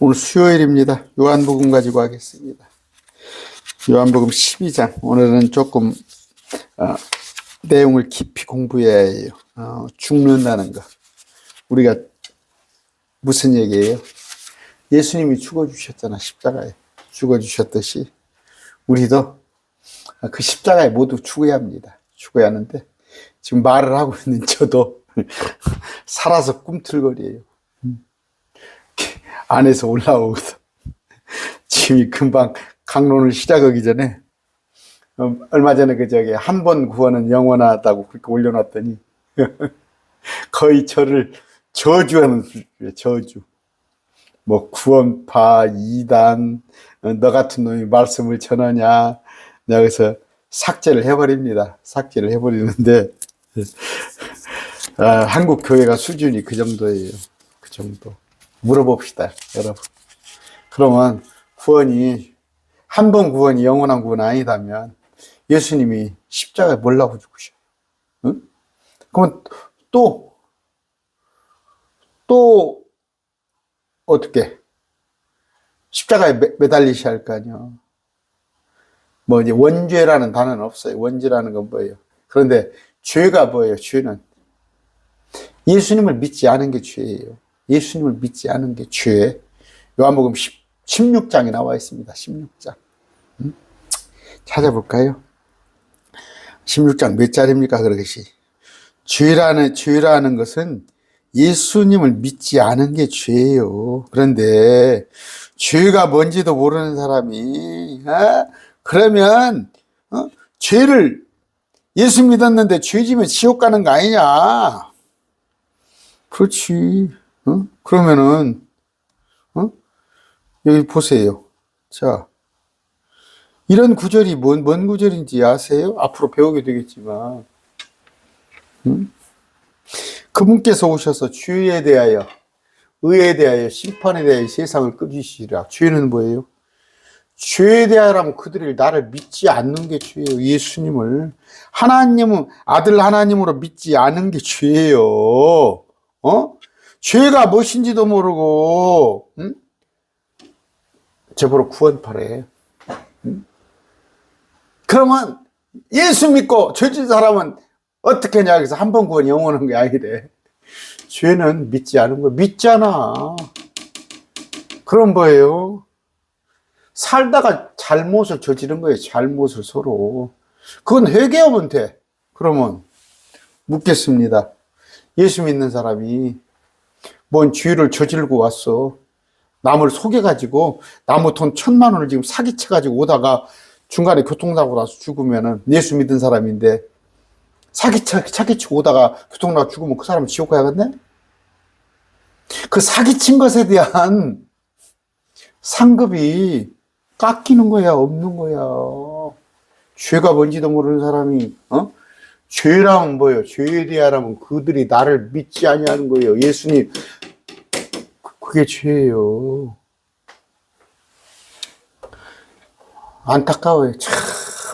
오늘 수요일입니다. 요한복음 가지고 하겠습니다. 요한복음 12장. 오늘은 조금 내용을 깊이 공부해야 해요. 죽는다는 거. 우리가 무슨 얘기예요? 예수님이 죽어주셨잖아. 십자가에 죽어주셨듯이 우리도 그 십자가에 모두 죽어야 합니다. 죽어야 하는데 지금 말을 하고 있는 저도 살아서 꿈틀거려요. 안에서 올라오거든. 지금 금방 강론을 시작하기 전에 얼마 전에 한 번 구원은 영원하다고 그렇게 올려놨더니 거의 저를 저주하는 수준이에요. 저주. 뭐 구원파 이단 너 같은 놈이 말씀을 전하냐. 내가 그래서 삭제를 해버립니다. 삭제를 해버리는데 한국 교회가 수준이 그 정도예요. 그 정도. 물어봅시다, 여러분. 그러면 구원이 한 번 구원이 영원한 구원 아니다면 예수님이 십자가에 뭐라고 죽으셔요? 응? 그러면 또 어떻게 십자가에 매달리셔야 할 거 아니야. 뭐 이제 원죄라는 단어는 없어요. 원죄라는 건 뭐예요? 그런데 죄가 뭐예요? 죄는 예수님을 믿지 않은 게 죄예요. 예수님을 믿지 않은 게 죄. 요한복음 16장에 나와 있습니다. 16장. 찾아볼까요? 16장 몇 절입니까? 그것이. 죄라는 것은 예수님을 믿지 않은 게 죄예요. 그런데 죄가 뭔지도 모르는 사람이 그러면 죄를 예수 믿었는데 죄 지면 지옥 가는 거 아니냐? 그렇지. 그러면은 여기 보세요. 자, 이런 구절이 뭔 구절인지 아세요? 앞으로 배우게 되겠지만, 그분께서 오셔서 죄에 대하여, 의에 대하여, 심판에 대하여 세상을 끄주시리라. 죄는 뭐예요? 죄에 대하여라면 그들이 나를 믿지 않는 게 죄예요. 예수님을 아들 하나님으로 믿지 않은 게 죄예요. 죄가 무엇인지도 모르고 저보러 구원파래. 그러면 예수 믿고 죄진 사람은 어떻게 하냐. 그래서 한 번 구원 영원한 게 아니래. 죄는 믿지 않은 거 믿잖아. 그런 거예요. 살다가 잘못을 저지른 거예요. 잘못을 서로. 그건 회개하면 돼. 그러면 묻겠습니다. 예수 믿는 사람이 뭔 죄를 저질고 왔어. 남을 속여가지고 나무 돈 1,000만 원을 지금 사기쳐가지고 오다가 중간에 교통사고 나서 죽으면은 예수 믿은 사람인데 사기치고 오다가 교통사고 죽으면 그 사람은 지옥 가야겠네? 그 사기친 것에 대한 상급이 깎이는 거야, 없는 거야. 죄가 뭔지도 모르는 사람이 죄라면 뭐예요? 죄에 대하라면 그들이 나를 믿지 아니하는 거예요. 예수님, 그게 죄예요. 안타까워요. 참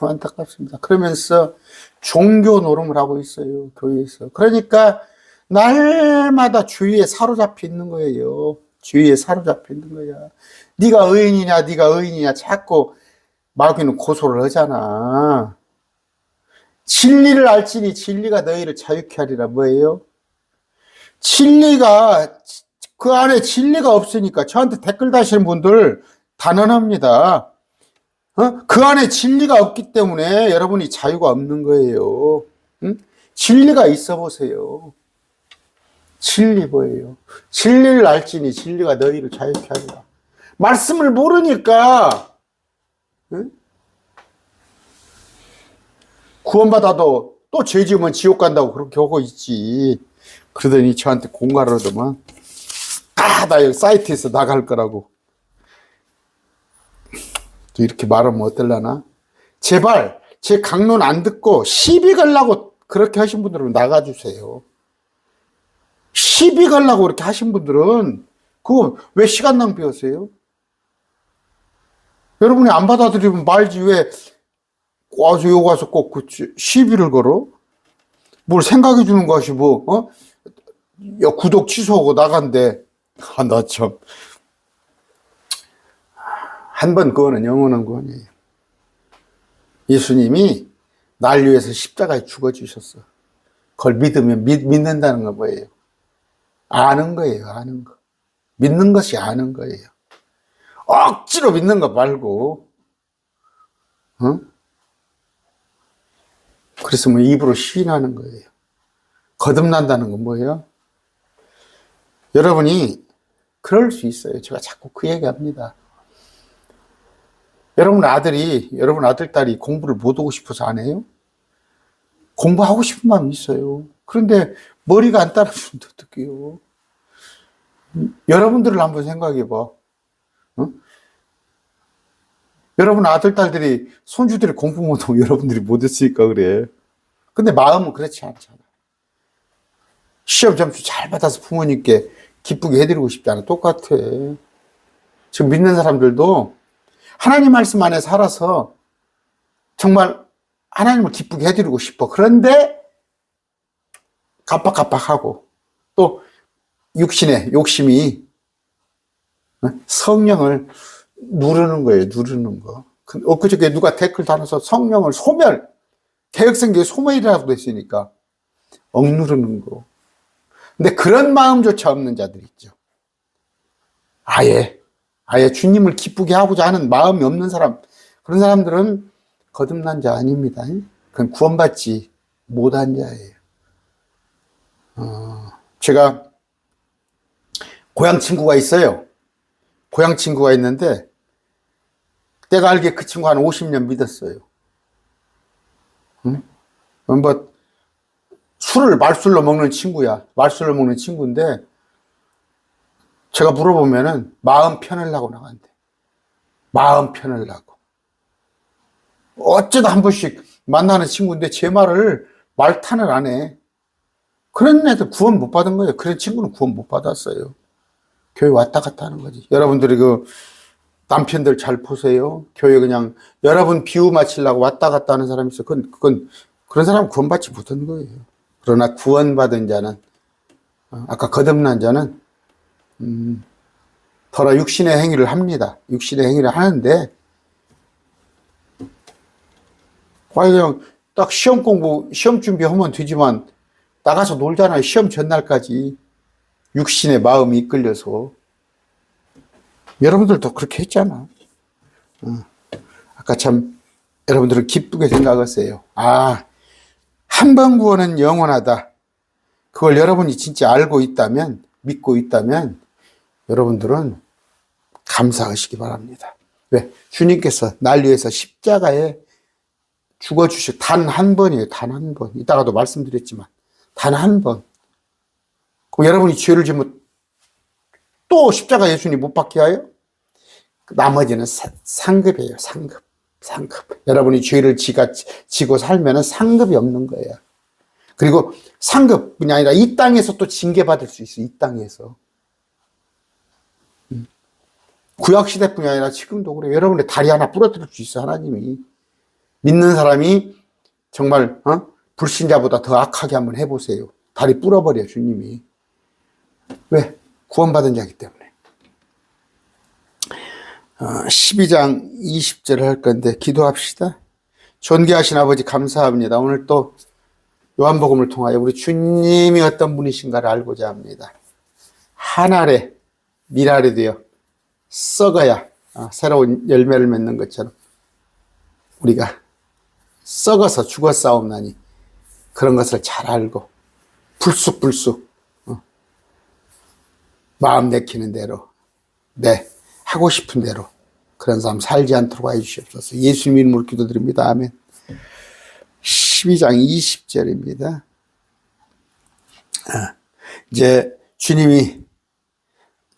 안타깝습니다. 그러면서 종교 노름을 하고 있어요. 교회에서. 그러니까 날마다 죄에 사로잡혀 있는 거예요. 죄에 사로잡혀 있는 거야. 네가 의인이냐 자꾸 마귀는 고소를 하잖아. 진리를 알지니 진리가 너희를 자유케 하리라. 뭐예요? 진리가 그 안에 진리가 없으니까 저한테 댓글 다시는 분들 단언합니다. 그 안에 진리가 없기 때문에 여러분이 자유가 없는 거예요. 진리가 있어 보세요. 진리 뭐예요? 진리를 알지니 진리가 너희를 자유케 하리라. 말씀을 모르니까 구원받아도 또 죄 지으면 지옥 간다고 그렇게 하고 있지. 그러더니 저한테 공갈을 하더만 나 여기 사이트에서 나갈 거라고. 또 이렇게 말하면 어떨라나? 제발 제 강론 안 듣고 시비 걸라고 그렇게 하신 분들은 나가주세요. 시비 걸라고 그렇게 하신 분들은 그거 왜 시간 낭비하세요? 여러분이 안 받아들이면 말지 왜 여기 와서 꼭 시비를 걸어? 뭘 생각해 주는 것이 야, 구독 취소하고 나간대. 나 참. 한 번 구원은 영원한 구원이에요. 예수님이 날 위해서 십자가에 죽어주셨어. 그걸 믿으면 믿는다는 건 뭐예요? 아는 거예요. 아는 거. 믿는 것이 아는 거예요. 억지로 믿는 거 말고, 그래서 뭐 입으로 시인하는 거예요. 거듭난다는 건 뭐예요? 여러분이 그럴 수 있어요. 제가 자꾸 그 얘기합니다. 여러분 아들, 딸이 공부를 못 하고 싶어서 안 해요? 공부하고 싶은 마음이 있어요. 그런데 머리가 안 따라주는데 어떡해요? 여러분들을 한번 생각해 봐. 여러분 아들, 딸들이, 손주들이 공부 못하고 여러분들이 못했으니까 그래. 근데 마음은 그렇지 않잖아. 시험 점수 잘 받아서 부모님께 기쁘게 해드리고 싶잖아. 똑같아. 지금 믿는 사람들도 하나님 말씀 안에 살아서 정말 하나님을 기쁘게 해드리고 싶어. 그런데 깜빡깜빡하고 또 육신의 욕심이 성령을 누르는 거예요. 누르는 거. 엊그저께 누가 댓글 달아서 성령을 소멸, 개혁성경에 소멸이라고 했으니까 억누르는 거. 근데 그런 마음조차 없는 자들이 있죠. 아예 주님을 기쁘게 하고자 하는 마음이 없는 사람, 그런 사람들은 거듭난 자 아닙니다. 그건 구원받지 못한 자예요. 제가 고향 친구가 있어요. 고향 친구가 있는데 내가 알기에 그 친구 한 50년 믿었어요. 뭐 술을 말술로 먹는 친구야. 말술로 먹는 친구인데 제가 물어보면은 마음 편하려고 나간대. 마음 편하려고. 어쩌다 한 번씩 만나는 친구인데 제 말을 말탄을 안 해. 그런 애들 구원 못 받은 거예요. 그런 친구는 구원 못 받았어요. 교회 왔다 갔다 하는 거지. 여러분들이 그 남편들 잘 보세요. 교회 그냥 여러분 비유 맞추려고 왔다 갔다 하는 사람이 있어. 그건 그런 사람은 구원받지 못한 거예요. 그러나 구원받은 자는, 아까 거듭난 자는 더러 육신의 행위를 합니다. 육신의 행위를 하는데 그냥 딱 시험 준비하면 되지만 나가서 놀잖아요. 시험 전날까지 육신의 마음이 이끌려서. 여러분들도 그렇게 했잖아. 아까 참 여러분들은 기쁘게 생각하세요. 한 번 구원은 영원하다. 그걸 여러분이 진짜 알고 있다면, 믿고 있다면 여러분들은 감사하시기 바랍니다. 왜? 주님께서 날 위해서 십자가에 죽어주셔. 단 한 번이에요. 단 한 번. 이따가도 말씀드렸지만 단 한 번. 그럼 여러분이 죄를 지면 또 십자가 예수님 못 받게 하여? 나머지는 상급이에요. 상급. 여러분이 죄를 지고 살면 상급이 없는 거예요. 그리고 상급뿐이 아니라 이 땅에서 또 징계받을 수 있어요. 이 땅에서. 구약시대뿐이 아니라 지금도 그래요. 여러분의 다리 하나 부러뜨릴 수 있어요. 하나님이. 믿는 사람이 정말 불신자보다 더 악하게 한번 해보세요. 다리 부러버려 주님이. 왜? 구원받은 자이기 때문에. 12장 20절을 할 건데 기도합시다. 존귀하신 아버지 감사합니다. 오늘 또 요한복음을 통하여 우리 주님이 어떤 분이신가를 알고자 합니다. 한 알에 밀알이 되어 썩어야 새로운 열매를 맺는 것처럼 우리가 썩어서 죽었사옵나니 그런 것을 잘 알고 불쑥불쑥 마음 내키는 대로 하고 싶은 대로 그런 삶 살지 않도록 해주시옵소서. 예수님 이름으로 기도드립니다. 아멘. 12장 20절입니다. 이제 주님이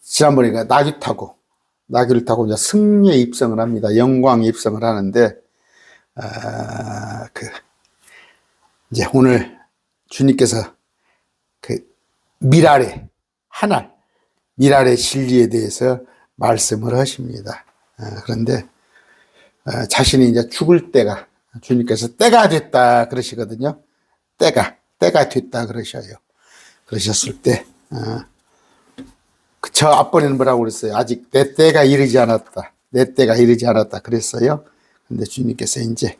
지난번에 나귀를 타고 이제 승리에 입성을 합니다. 영광에 입성을 하는데, 이제 오늘 주님께서 밀알의 진리에 대해서 말씀을 하십니다. 그런데 자신이 이제 죽을 때가, 주님께서 때가 됐다 그러시거든요. 때가 됐다 그러셔요. 그러셨을 때 저 앞번에는 뭐라고 그랬어요? 아직 내 때가 이르지 않았다. 내 때가 이르지 않았다 그랬어요. 근데 주님께서 이제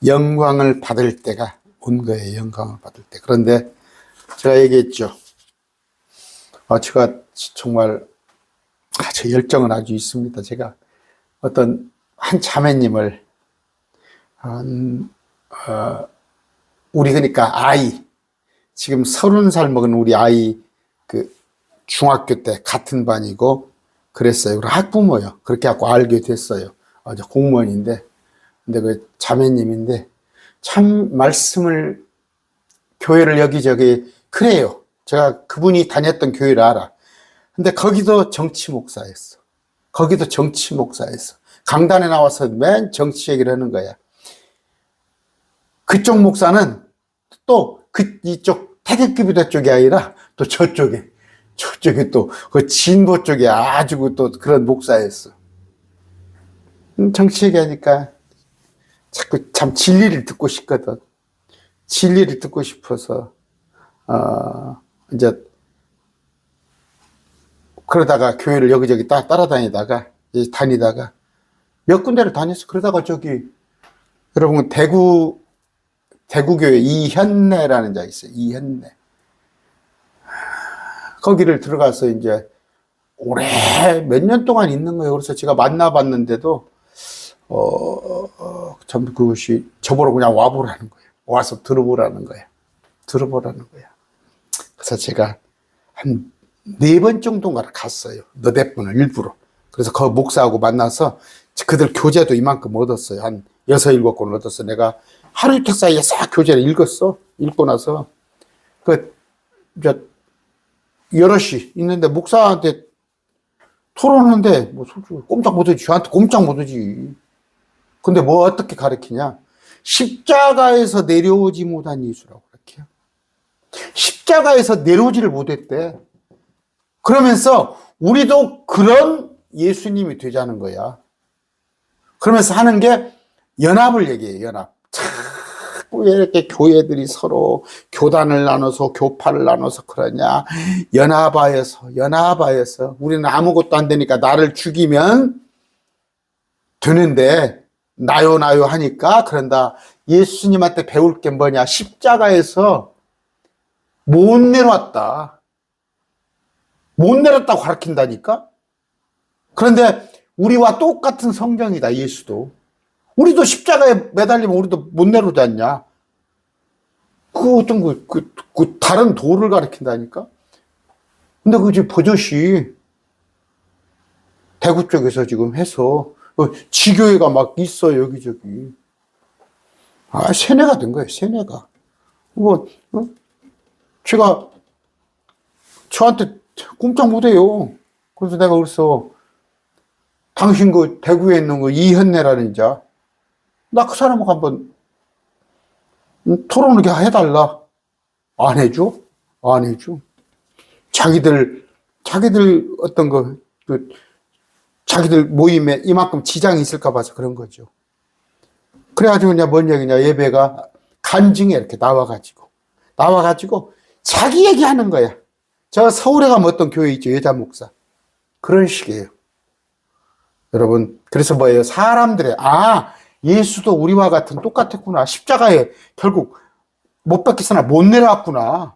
영광을 받을 때가 온 거예요. 영광을 받을 때. 그런데 제가 얘기했죠. 제가 정말 제 열정은 아주 있습니다. 제가 어떤 한 자매님을 우리 그러니까 아이 지금 30살 먹은 우리 아이 그 중학교 때 같은 반이고 그랬어요. 그리고 학부모요. 그렇게 하고 알게 됐어요. 공무원인데 근데 그 자매님인데 참 말씀을 교회를 여기저기 그래요. 제가 그분이 다녔던 교회를 알아. 근데 거기도 정치 목사였어. 거기도 정치 목사였어. 강단에 나와서 맨 정치 얘기를 하는 거야. 그쪽 목사는 또 이쪽 태극기부대 쪽이 아니라 또 저쪽에 또 그 진보 쪽에 아주 또 그런 목사였어. 정치 얘기하니까 자꾸 참 진리를 듣고 싶거든. 진리를 듣고 싶어서 이제 그러다가 교회를 여기저기 따라다니다가 다니다가 몇 군데를 다녔어. 그러다가 저기 여러분 대구교회 이현내라는 자 있어요. 이현내. 거기를 들어가서 이제 오래 몇 년 동안 있는 거예요. 그래서 제가 만나봤는데도 참 그것이 저보러 그냥 와보라는 거예요. 와서 들어보라는 거예요. 들어보라는 거야. 그래서 제가 한 4번 정도인가 갔어요. 너댓 번을 일부러. 그래서 그 목사하고 만나서 그들 교재도 이만큼 얻었어요. 한 6, 7권 얻었어. 내가 하루 이틀 사이에 싹 교재를 읽었어. 읽고 나서 이제 여럿이 있는데 목사한테 토론하는데 뭐 솔직히 꼼짝 못하지. 저한테 꼼짝 못하지. 근데 뭐 어떻게 가르치냐? 십자가에서 내려오지 못한 예수라고 그렇게요. 십자가에서 내려오지를 못했대. 그러면서 우리도 그런 예수님이 되자는 거야. 그러면서 하는 게 연합을 얘기해요. 연합. 자꾸 왜 이렇게 교회들이 서로 교단을 나눠서 교파를 나눠서 그러냐. 연합하여서 우리는 아무것도 안 되니까 나를 죽이면 되는데 나요 하니까 그런다. 예수님한테 배울 게 뭐냐. 십자가에서 못 내려왔다. 못 내렸다고 가르친다니까. 그런데 우리와 똑같은 성경이다. 예수도. 우리도 십자가에 매달리면 우리도 못 내려오지 않냐. 그 어떤 그 다른 도를 가르친다니까. 근데 그 지금 버젓이 대구 쪽에서 지금 해서 지교회가 막 있어 여기저기. 세뇌가 된 거예요. 세뇌가. 제가 저한테 꼼짝 못해요. 그래서 내가 그래서 당신 그 대구에 있는 그 이현내라는 자, 나 그 사람하고 한번 토론을 해달라. 안 해줘? 안 해줘. 자기들 어떤 자기들 모임에 이만큼 지장이 있을까 봐서 그런 거죠. 그래가지고 그냥 뭔 얘기냐. 예배가 간증에 이렇게 나와가지고 자기 얘기하는 거야. 저 서울에 가면 어떤 교회 있죠. 여자 목사. 그런 식이에요. 여러분, 그래서 뭐예요? 사람들의, 예수도 우리와 같은 똑같았구나. 십자가에 결국 못 박혔으나 못 내려왔구나.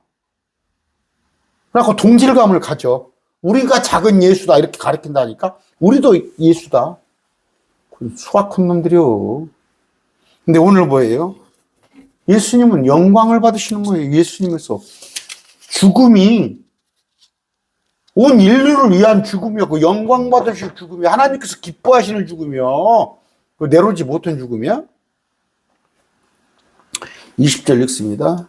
그래갖고 동질감을 가져. 우리가 작은 예수다. 이렇게 가르친다니까? 우리도 예수다. 수학큰 놈들이요. 근데 오늘 뭐예요? 예수님은 영광을 받으시는 거예요. 예수님에서. 죽음이 온 인류를 위한 죽음이요. 그 영광 받으실 죽음이 하나님께서 기뻐하시는 죽음이요. 그 내려오지 못한 죽음이야. 20절 읽습니다.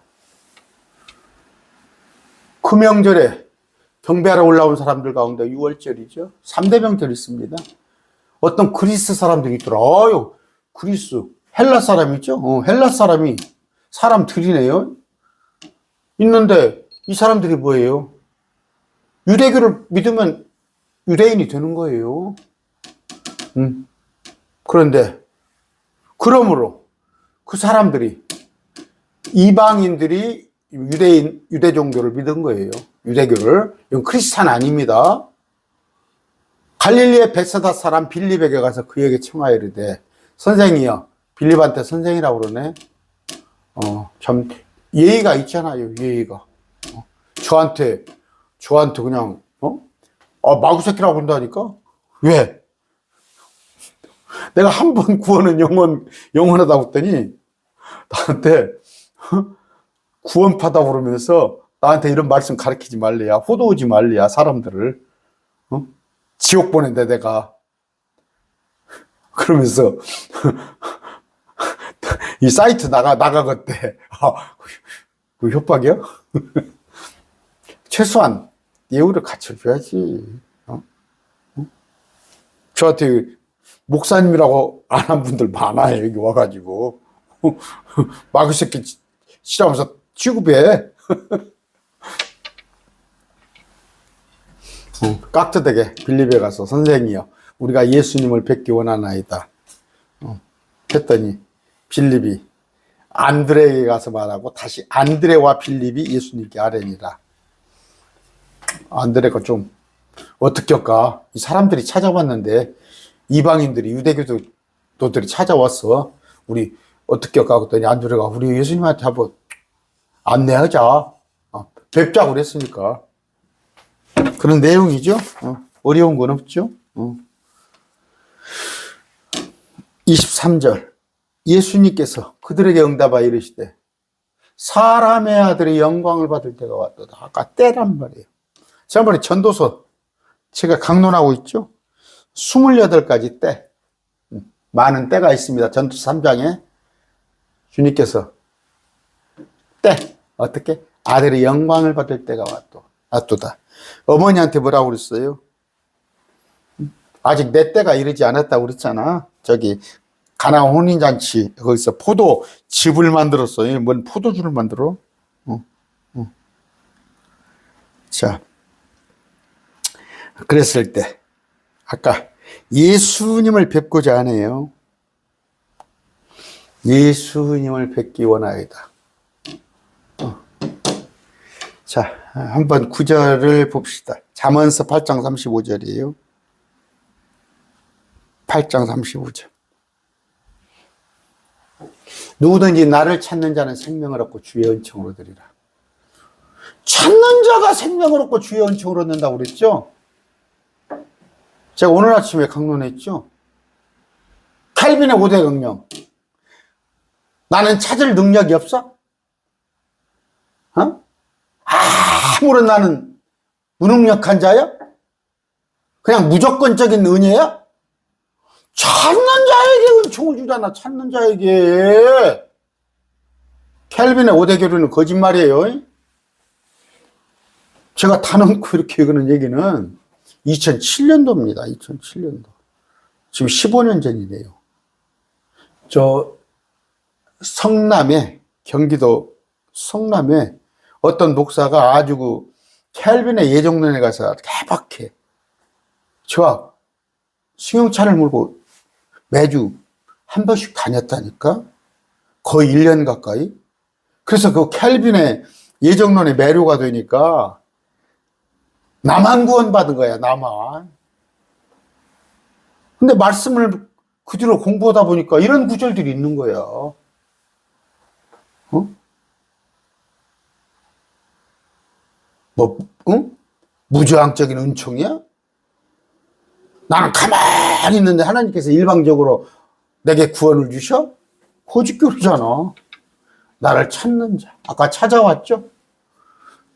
그 명절에 경배하러 올라온 사람들 가운데 6월절이죠. 3대 명절 있습니다. 어떤 그리스 사람들이 있더라. 그리스 헬라 사람이죠. 헬라 사람이 사람들이네요. 있는데 이 사람들이 뭐예요? 유대교를 믿으면 유대인이 되는 거예요. 그런데 그러므로 그 사람들이 이방인들이 유대 종교를 믿은 거예요. 유대교를. 이건 크리스찬 아닙니다. 갈릴리의 벳사다 사람 빌립에게 가서 그에게 청하여 이르되 선생이여. 빌립한테 선생이라고 그러네. 참 예의가 있잖아요. 예의가. 저한테 그냥 마구새끼라고 그런다니까. 왜? 내가 한 번 구원은 영원하다고 했더니 나한테 구원파다고 그러면서 나한테 이런 말씀 가르치지 말래야. 호도하지 말래야. 사람들을. 지옥 보낸대 내가. 그러면서 이 사이트 나가겠대. 그 협박이야? 최소한 예우를 갖춰줘야지. 저한테 목사님이라고 안 한 분들 많아요. 여기 와가지고 마그새끼 싫어하면서 취급해. 깍두되게 빌립에 가서 선생이여 우리가 예수님을 뵙기 원하나이다 했더니 빌립이 안드레에게 가서 말하고 다시 안드레와 빌립이 예수님께 아뢰니라. 안드레가 좀 어떻게 할까? 이 사람들이 찾아왔는데 이방인들이 유대교도들이 찾아왔어. 우리 어떻게 할까? 그랬더니 안드레가 우리 예수님한테 한번 안내하자. 뵙자고 그랬으니까. 그런 내용이죠. 어려운 건 없죠. 23절 예수님께서 그들에게 응답하여 이르시되 사람의 아들이 영광을 받을 때가 왔도다. 아까 때란 말이에요. 지난번에 전도서 제가 강론하고 있죠. 28가지 때 많은 때가 있습니다. 전도서 3장에 주님께서 때 어떻게 아들이 영광을 받을 때가 왔도다. 어머니한테 뭐라고 그랬어요? 아직 내 때가 이르지 않았다고 그랬잖아. 저기 가나안 혼인잔치 거기서 포도즙을 만들었어요. 뭔 포도주를 만들어? 자, 그랬을 때 아까 예수님을 뵙고자 하네요. 예수님을 뵙기 원하이다. 자, 한번 9절을 봅시다. 잠언서 8장 35절이에요. 8장 35절. 누구든지 나를 찾는 자는 생명을 얻고 주의 은총을 얻으리라. 찾는 자가 생명을 얻고 주의 은총을 얻는다고 그랬죠? 제가 오늘 아침에 강론했죠? 칼빈의 5대 강령. 나는 찾을 능력이 없어? 아무런 나는 무능력한 자야? 그냥 무조건적인 은혜야? 찾는 자에게 은총을 주잖아. 찾는 자에게. 켈빈의 5대 교류는 거짓말이에요. 제가 타놓고 이렇게 읽는 얘기는 2007년도입니다. 2007년도. 지금 15년 전이네요. 저 성남에, 경기도 성남에 어떤 목사가 아주 그 켈빈의 예정론에 가서 개박해. 저와 승용차를 몰고 매주 한 번씩 다녔다니까? 거의 1년 가까이? 그래서 그 켈빈의 예정론에 매료가 되니까 나만 구원받은 거야, 나만. 근데 말씀을 그 뒤로 공부하다 보니까 이런 구절들이 있는 거야. 무저항적인 은총이야? 나는 가만히 있는데 하나님께서 일방적으로 내게 구원을 주셔? 호직교류잖아. 나를 찾는 자. 아까 찾아왔죠?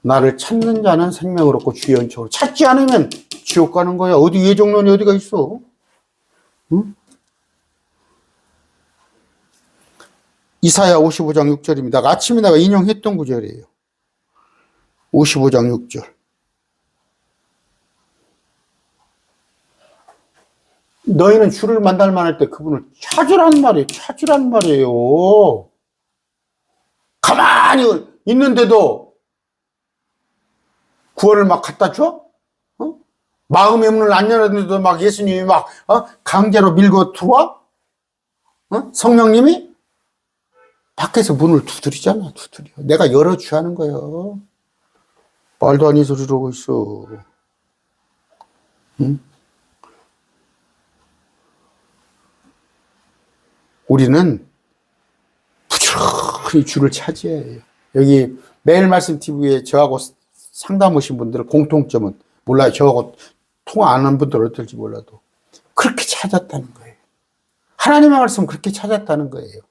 나를 찾는 자는 생명을 얻고 주의 은총으로. 찾지 않으면 지옥 가는 거야. 어디 예정론이 어디가 있어? 응? 이사야 55장 6절입니다. 아침에 내가 인용했던 구절이에요. 55장 6절. 너희는 주를 만날만 할 때 그분을 찾으란 말이에요. 가만히 있는데도 구원을 막 갖다 줘? 마음의 문을 안 열었는데도 막 예수님이 막 강제로 밀고 들어와? 성령님이? 밖에서 문을 두드리잖아, 두드려. 내가 열어줘야 하는 거예요. 말도 아닌 소리를 하고 있어. 응? 우리는 부지런히 줄을 차지해야 해요. 여기 매일 말씀 TV에 저하고 상담 오신 분들의 공통점은 몰라요. 저하고 통화 안 하는 분들은 어떨지 몰라도 그렇게 찾았다는 거예요. 하나님의 말씀 그렇게 찾았다는 거예요.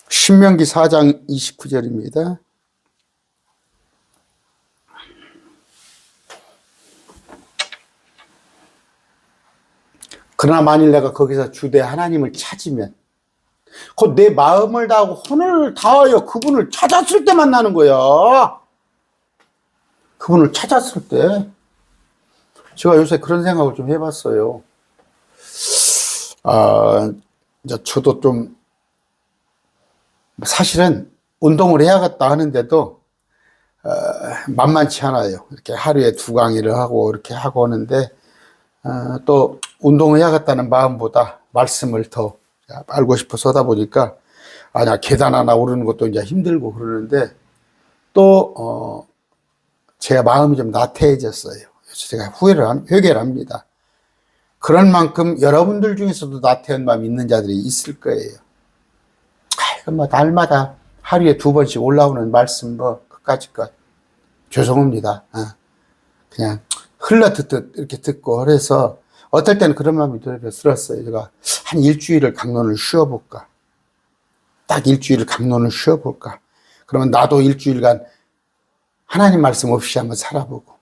신명기 4장 29절입니다. 그러나 만일 내가 거기서 주대 하나님을 찾으면 곧 내 마음을 다하고 혼을 다하여 그분을 찾았을 때 만나는 거야. 그분을 찾았을 때. 제가 요새 그런 생각을 좀 해봤어요. 이제 저도 좀 사실은 운동을 해야겠다 하는데도 만만치 않아요. 이렇게 하루에 2강의를 하고 이렇게 하고 오는데 또 운동해야겠다는 마음보다 말씀을 더 알고 싶어서 하다 보니까 나 계단 하나 오르는 것도 이제 힘들고 그러는데 또 제 마음이 좀 나태해졌어요. 그래서 제가 회개를 합니다. 그런 만큼 여러분들 중에서도 나태한 마음이 있는 자들이 있을 거예요. 날마다 하루에 2번씩 올라오는 말씀 그까짓 것 죄송합니다. 그냥 흘러듣듯 이렇게 듣고 그래서 어떨 때는 그런 마음이 들었어요. 제가 한 일주일을 강론을 쉬어볼까. 딱 일주일을 강론을 쉬어볼까. 그러면 나도 일주일간 하나님 말씀 없이 한번 살아보고.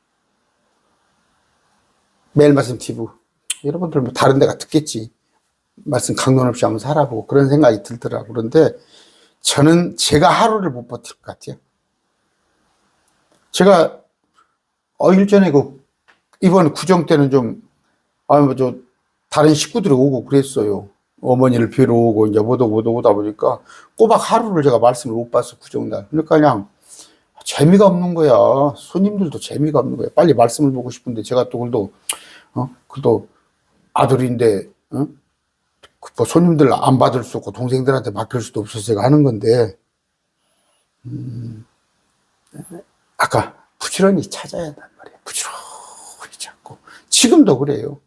매일 말씀 TV. 여러분들 뭐 다른 데가 듣겠지. 말씀 강론 없이 한번 살아보고 그런 생각이 들더라고요. 그런데 저는 제가 하루를 못 버틸 것 같아요. 제가 일전에 이번 구정 때는 좀 다른 식구들이 오고 그랬어요. 어머니를 뵈러 오고 이제 오다 보니까 꼬박 하루를 제가 말씀을 못 봤어, 구정날. 그러니까 그냥 재미가 없는 거야. 손님들도 재미가 없는 거야. 빨리 말씀을 보고 싶은데 제가 또 그래도 아들인데 뭐 손님들 안 받을 수 없고 동생들한테 맡길 수도 없어서 제가 하는 건데 아까 부지런히 찾아야 한단 말이에요. 부지런히 찾고 지금도 그래요.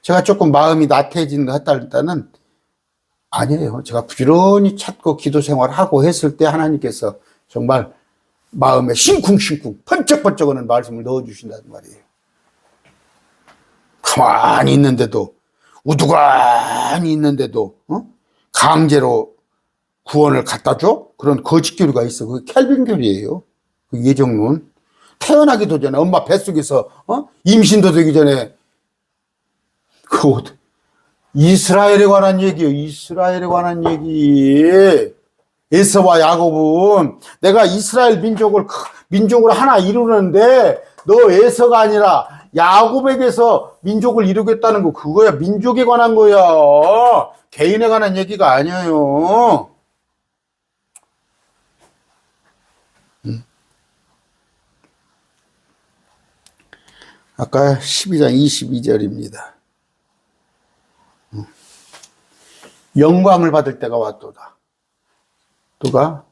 제가 조금 마음이 나태해진다 아니에요. 제가 부지런히 찾고 기도 생활하고 했을 때 하나님께서 정말 마음에 싱쿵싱쿵 번쩍번쩍 하는 말씀을 넣어주신다는 말이에요. 가만히 있는데도 우두관이 있는데도 강제로 구원을 갖다 줘? 그런 거짓 교리가 있어. 그게 켈빈 교리예요. 그 예정론. 태어나기도 전에 엄마 뱃속에서 임신도 되기 전에 이스라엘에 관한 얘기예요. 이스라엘에 관한 얘기. 에서와 야곱은 내가 이스라엘 민족을 하나 이루는데 너 에서가 아니라 야곱에게서 민족을 이루겠다는 거 그거야. 민족에 관한 거야. 개인에 관한 얘기가 아니에요. 아까 12장 22절입니다. 영광을 받을 때가 왔도다. 누가?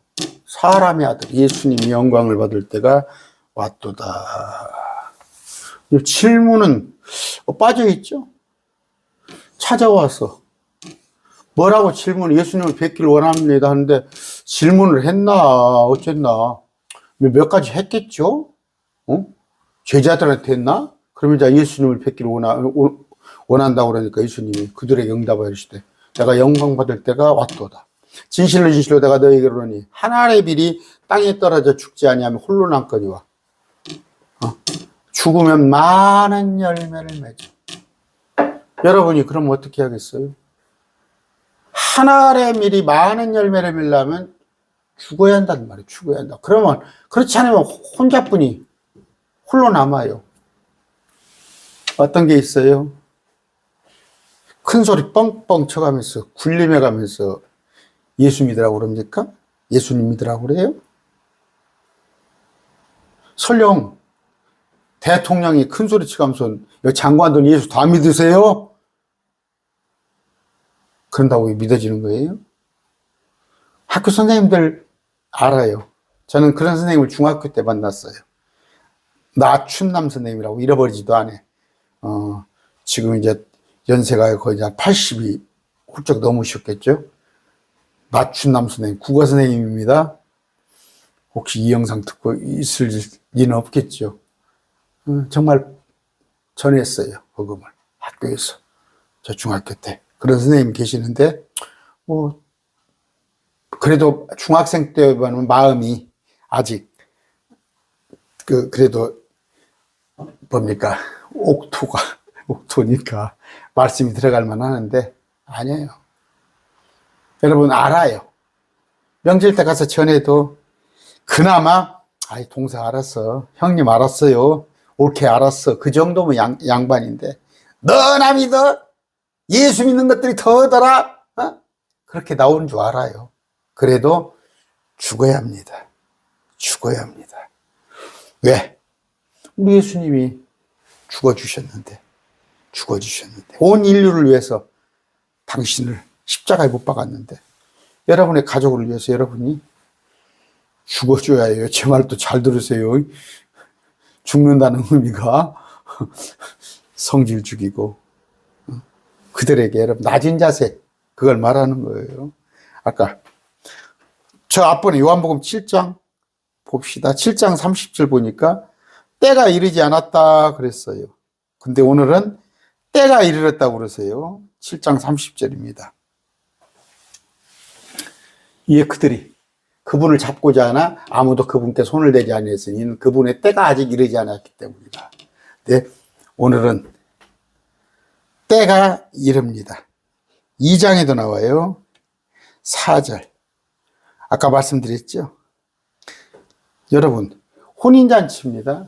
사람의 아들 예수님이 영광을 받을 때가 왔도다. 질문은 빠져있죠? 찾아와서 뭐라고 질문을 예수님을 뵙기를 원합니다 하는데 질문을 했나 어쨌나 몇 가지 했겠죠? 제자들한테 했나? 그러면 이제 예수님을 뵙기를 원한다고 그러니까 예수님이 그들에게 응답하여 이르시되 내가 영광 받을 때가 왔도다. 진실로 진실로 내가 너희에게 이르노니 한 알의 빌이 땅에 떨어져 죽지 아니하면 홀로 남거니와 죽으면 많은 열매를 맺어. 여러분이 그럼 어떻게 하겠어요? 한 알의 밀이 많은 열매를 맺려면 죽어야 한다는 말이에요. 죽어야 한다. 그러면 그렇지 않으면 혼자뿐이 홀로 남아요. 어떤 게 있어요? 큰 소리 뻥뻥 쳐가면서 굴림해 가면서 예수 믿으라고 그럽니까? 예수님 믿으라고 그래요? 설령 대통령이 큰 소리 치면서 장관들 예수 다 믿으세요? 그런다고 믿어지는 거예요? 학교 선생님들 알아요. 저는 그런 선생님을 중학교 때 만났어요. 나춘남 선생님이라고 잃어버리지도 않아. 지금 이제 연세가 거의 한 80이 훌쩍 넘으셨겠죠? 맞춘남 선생님, 국어 선생님입니다. 혹시 이 영상 듣고 있을 리는 없겠죠? 정말 전했어요, 복음을. 학교에서. 저 중학교 때. 그런 선생님이 계시는데, 뭐, 그래도 중학생 때와는 마음이 아직, 그래도, 뭡니까, 옥토니까 말씀이 들어갈 만하는데, 아니에요. 여러분, 알아요. 명절 때 가서 전해도, 그나마, 아이, 동생 알았어. 형님 알았어요. 옳게 알았어. 그 정도면 양반인데, 너나 믿어? 예수 믿는 것들이 더더라? 어? 그렇게 나오는 줄 알아요. 그래도 죽어야 합니다. 죽어야 합니다. 왜? 우리 예수님이 죽어주셨는데, 온 인류를 위해서 당신을 십자가에 못 박았는데, 여러분의 가족을 위해서 여러분이 죽어줘야 해요. 제 말도 잘 들으세요. 죽는다는 의미가 성질 죽이고, 그들에게 여러분 낮은 자세, 그걸 말하는 거예요. 아까 저 앞번에 요한복음 7장 봅시다. 7장 30절 보니까 때가 이르지 않았다 그랬어요. 근데 오늘은 때가 이르렀다고 그러세요. 7장 30절입니다. 이에 그들이 그분을 잡고자 하나 아무도 그분께 손을 대지 아니했으니 그분의 때가 아직 이르지 않았기 때문이다. 네, 오늘은 때가 이릅니다. 2장에도 나와요. 4절. 아까 말씀드렸죠? 여러분, 혼인잔치입니다.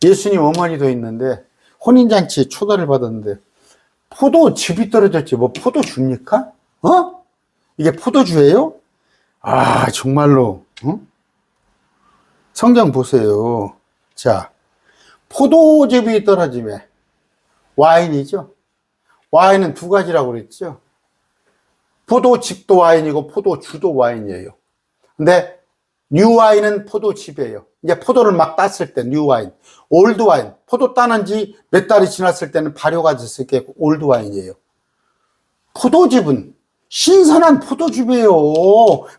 예수님 어머니도 있는데 혼인잔치에 초대를 받았는데 포도즙이 떨어졌지 뭐 포도 줍니까? 어? 이게 포도주예요? 아, 정말로. 어? 성경 보세요. 자, 포도즙이 떨어지면 와인이죠. 와인은 두 가지라고 그랬죠. 포도즙도 와인이고 포도주도 와인이에요. 근데 뉴와인은 포도즙이에요. 이제 포도를 막 땄을 때 뉴와인. 올드와인, 포도 따는 지 몇 달이 지났을 때는 발효가 됐을 때 올드와인이에요. 포도즙은 신선한 포도즙이에요.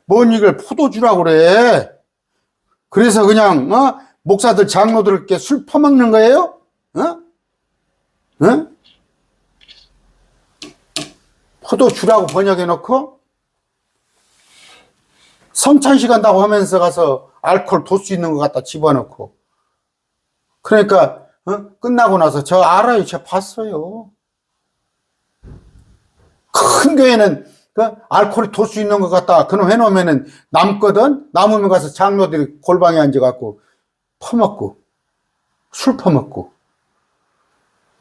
뭔 이걸 포도주라고 그래. 그래서 그냥 목사들 장로들께 술 퍼먹는 거예요? 포도주라고 번역해놓고 성찬식 한다고 하면서 가서 알코올 도수 있는 것 갖다 집어넣고 그러니까 끝나고 나서 저 알아요. 제가 봤어요. 큰 교회는 알코올이 도수 있는 것 같다. 그럼 해놓으면은 남거든. 남으면 가서 장로들이 골방에 앉아갖고 퍼먹고 술 퍼먹고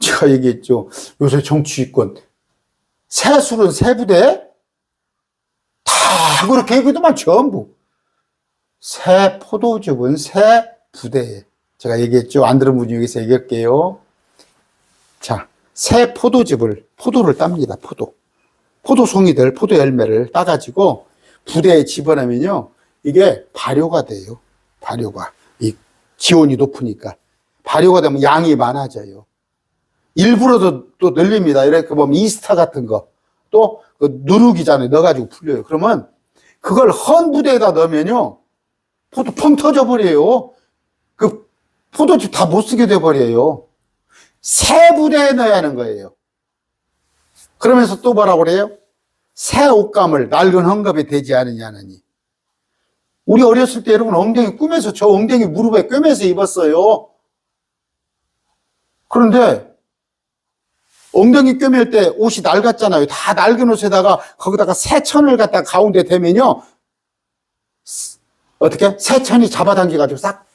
제가 얘기했죠. 요새 정치권 새 술은 새 부대 다 그렇게 얘기도만 전부 새 포도즙은 새 부대에 제가 얘기했죠. 안 들은 분이 여기서 얘기할게요. 자, 새 포도를 땁니다. 포도송이들 포도 열매를 따가지고 부대에 집어넣으면요 이게 발효가 돼요. 발효가 이 기온이 높으니까 발효가 되면 양이 많아져요. 일부러도 또 늘립니다. 이렇게 보면 이스타 같은 거 또 누룩이잖아요. 넣어가지고 풀려요. 그러면 그걸 헌 부대에다 넣으면요 포도 펑 터져 버려요. 그 포도즙 다 못 쓰게 돼 버려요. 새 부대에 넣어야 하는 거예요. 그러면서 또 뭐라고 그래요? 새 옷감을 낡은 헝겊에 대지 않으냐느니. 우리 어렸을 때 여러분 엉덩이 꿰매서 저 엉덩이 무릎에 꿰매서 입었어요. 그런데 엉덩이 꿰맬 때 옷이 낡았잖아요. 다 낡은 옷에다가 거기다가 새 천을 갖다 가운데 대면요. 어떻게? 새 천이 잡아당겨가지고 싹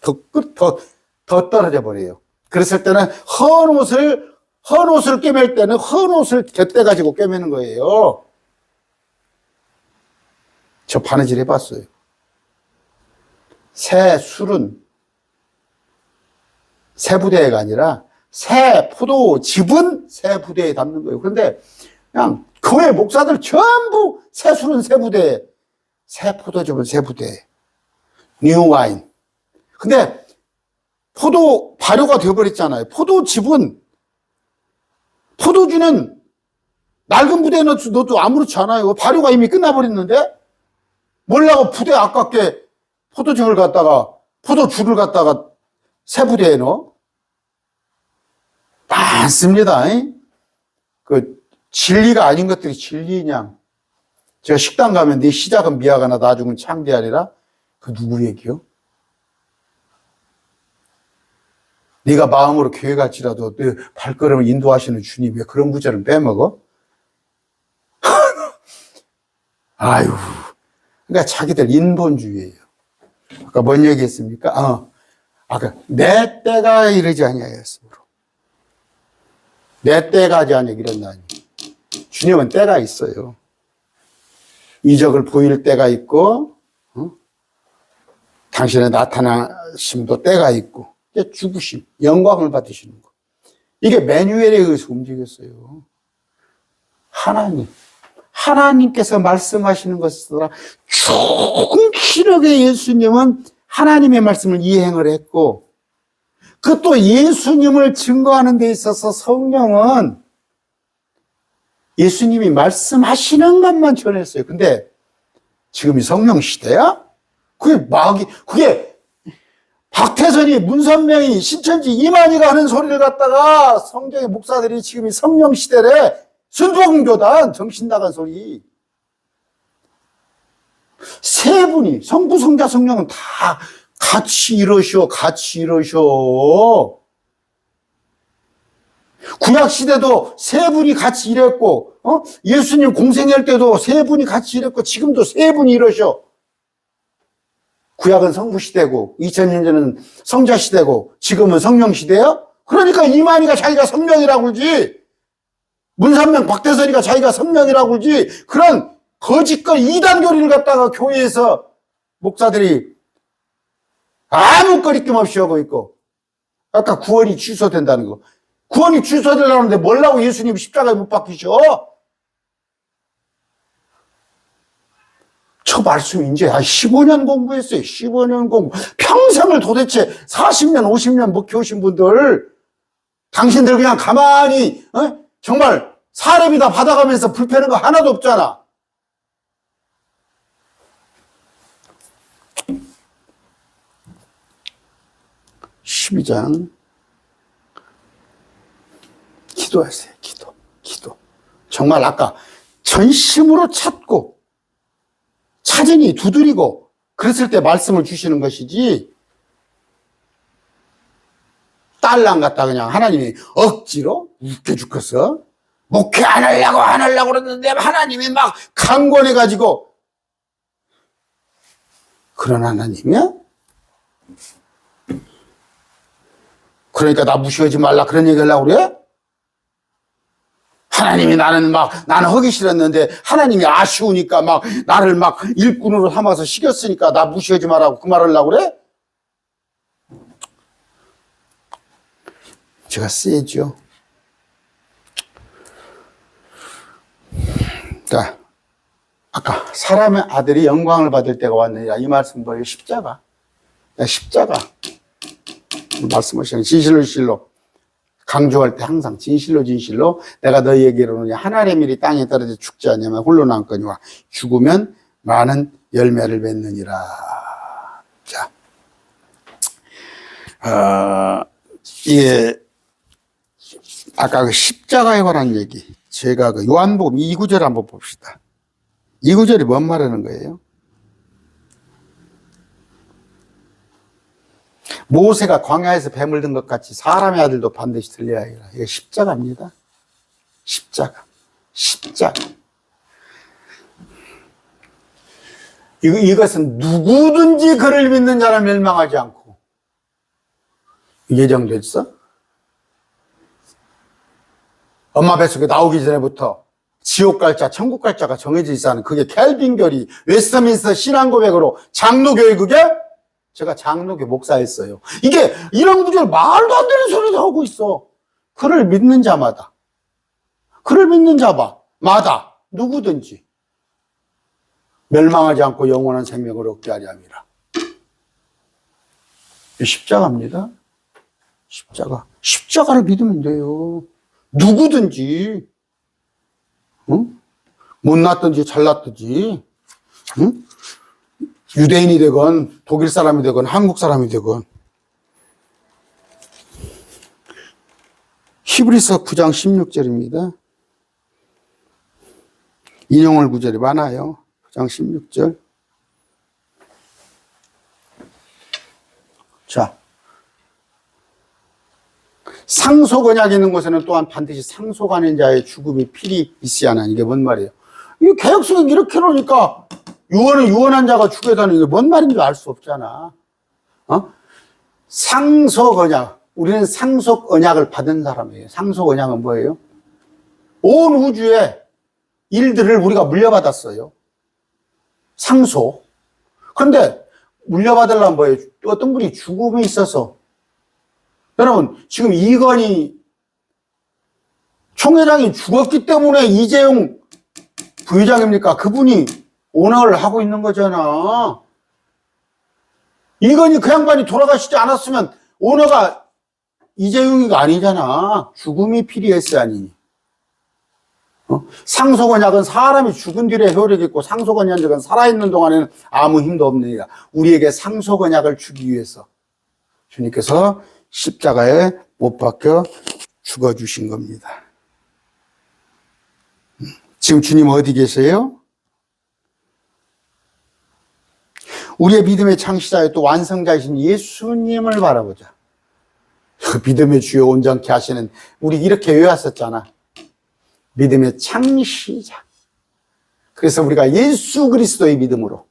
더 떨어져 버려요. 그랬을 때는 헌 옷을 꿰맬 때는 헌 옷을 곁대가지고 꿰매는 거예요. 저 바느질 해봤어요. 새 술은 새 부대가 아니라 새 포도즙은 새 부대에 담는 거예요. 그런데 그냥 교회 목사들 전부 새 술은 새 부대, 새 포도즙은 새 부대, 뉴 와인. 근데 포도주는 낡은 부대에 넣어도 아무렇지 않아요. 발효가 이미 끝나버렸는데 뭘라고 부대 아깝게 포도주를 갖다가 새 부대에 넣어? 많습니다. 그 진리가 아닌 것들이 진리냐. 제가 식당 가면 네 시작은 미화가나 나중은 창대하리라. 그 누구 얘기요? 네가 마음으로 교회 갈지라도 네 발걸음을 인도하시는 주님 왜 그런 구절을 빼먹어? 아유, 그러니까 자기들 인본주의예요. 아까 뭔 얘기했습니까? 아까 내 때가 이르지 아니하였으므로 내 때가 하지 아니하여 이랬나니 주님은 때가 있어요. 이적을 보일 때가 있고 당신의 나타나심도 때가 있고 죽으심, 영광을 받으시는 거. 이게 매뉴얼에 의해서 움직였어요. 하나님께서 말씀하시는 것을 충실하게 예수님은 하나님의 말씀을 이행을 했고, 그 또 예수님을 증거하는 데 있어서 성령은 예수님이 말씀하시는 것만 전했어요. 근데 지금이 성령 시대야? 그게 박태선이, 문선명이, 신천지, 이만희가 하는 소리를 갖다가 성경의 목사들이 지금이 성령 시대래. 순복음교단 정신 나간 소리. 세 분이 성부, 성자, 성령은 다 같이 이러셔. 구약 시대도 세 분이 같이 일했고, 예수님 공생할 때도 세 분이 같이 일했고, 지금도 세 분이 이러셔. 구약은 성부 시대고 2000년 전은 성자 시대고 지금은 성령 시대야? 그러니까 이만희가 자기가 성령이라고 그러지. 문선명, 박대선이가 자기가 성령이라고 그러지. 그런 거짓과 이단교리를 갖다가 교회에서 목사들이 아무 거리낌 없이 하고 있고, 아까 구원이 취소된다는 거. 구원이 취소되려는데 뭐라고 예수님 십자가에 못 박히셔? 저 말씀 이제 15년 공부했어요. 15년 공부. 평생을 도대체 40년, 50년 목회오신 분들, 당신들 그냥 가만히 정말 사례비 다 받아가면서 불패는 거 하나도 없잖아. (12장) 기도하세요. 기도. 정말 아까 전심으로 찾으니 두드리고 그랬을 때 말씀을 주시는 것이지, 딸랑 갖다 그냥 하나님이 억지로 웃겨 죽겠어. 목회 안 하려고 그러는데 하나님이 막 강권해가지고. 그런 하나님이야? 그러니까 나 무시하지 말라 그런 얘기 하려고 그래? 하나님이 나는 하기 싫었는데 하나님이 아쉬우니까 나를 일꾼으로 삼아서 시켰으니까 나 무시하지 말라고 그 말을 하려고 그래? 제가 세죠. 그러니까 아까 사람의 아들이 영광을 받을 때가 왔느니라 이 말씀 뭐예요? 십자가. 말씀하시는 진실로 강조할 때 항상 진실로 내가 너희에게 이르노니 하나님의 일이 땅에 떨어져 죽지 않으면 홀로 남거니와 죽으면 많은 열매를 맺느니라. 자, 이게 아까 그 십자가에 관한 얘기, 제가 그 요한복음 2구절 한번 봅시다. 2구절이 뭔 말하는 거예요? 모세가 광야에서 뱀을 든 것 같이 사람의 아들도 반드시 들려야 하리라. 이게 십자가입니다. 십자가. 이것은 누구든지 그를 믿는 자는 멸망하지 않고 예정됐어? 엄마 뱃속에 나오기 전에부터 지옥 갈 자, 천국 갈 자가 정해져 있어하는 그게 켈빈교리, 웨스트민스터 신앙고백으로 장로교회 그게? 제가 장로교 목사였어요. 이게 이런 구절 말도 안 되는 소리도 하고 있어. 그를 믿는 자마다 누구든지 멸망하지 않고 영원한 생명을 얻게 하려 함이라. 십자가입니다. 십자가를 믿으면 돼요. 누구든지, 응? 못났든지 잘났든지, 응? 유대인이 되건 독일 사람이 되건 한국 사람이 되건. 히브리서 9장 16절입니다. 인용할 구절이 많아요. 9장 16절. 자, 상속언약이 있는 곳에는 또한 반드시 상속하는 자의 죽음이 필히 있어야 하나. 이게 뭔 말이에요? 이 개혁성이 이렇게 놓으니까 유언은 유언한 자가 죽게 되는 게 뭔 말인지 알 수 없잖아. 상속언약. 우리는 상속언약을 받은 사람이에요. 상속언약은 뭐예요? 온 우주의 일들을 우리가 물려받았어요. 상속. 그런데 물려받으려면 뭐예요? 어떤 분이 죽음이 있어서. 여러분, 지금 이건희 총회장이 죽었기 때문에 이재용 부회장입니까? 그분이 오너를 하고 있는 거잖아. 이건희 그 양반이 돌아가시지 않았으면 오너가 이재용이가 아니잖아. 죽음이 필요했어야 하니. 상속언약은 사람이 죽은 뒤에 효력이 있고 상속언약은 살아있는 동안에는 아무 힘도 없느니라. 우리에게 상속언약을 주기 위해서 주님께서 십자가에 못 박혀 죽어주신 겁니다. 지금 주님 어디 계세요? 우리의 믿음의 창시자여 또 완성자이신 예수님을 바라보자. 믿음의 주요 온전케 하시는, 우리 이렇게 외웠었잖아. 믿음의 창시자. 그래서 우리가 예수 그리스도의 믿음으로,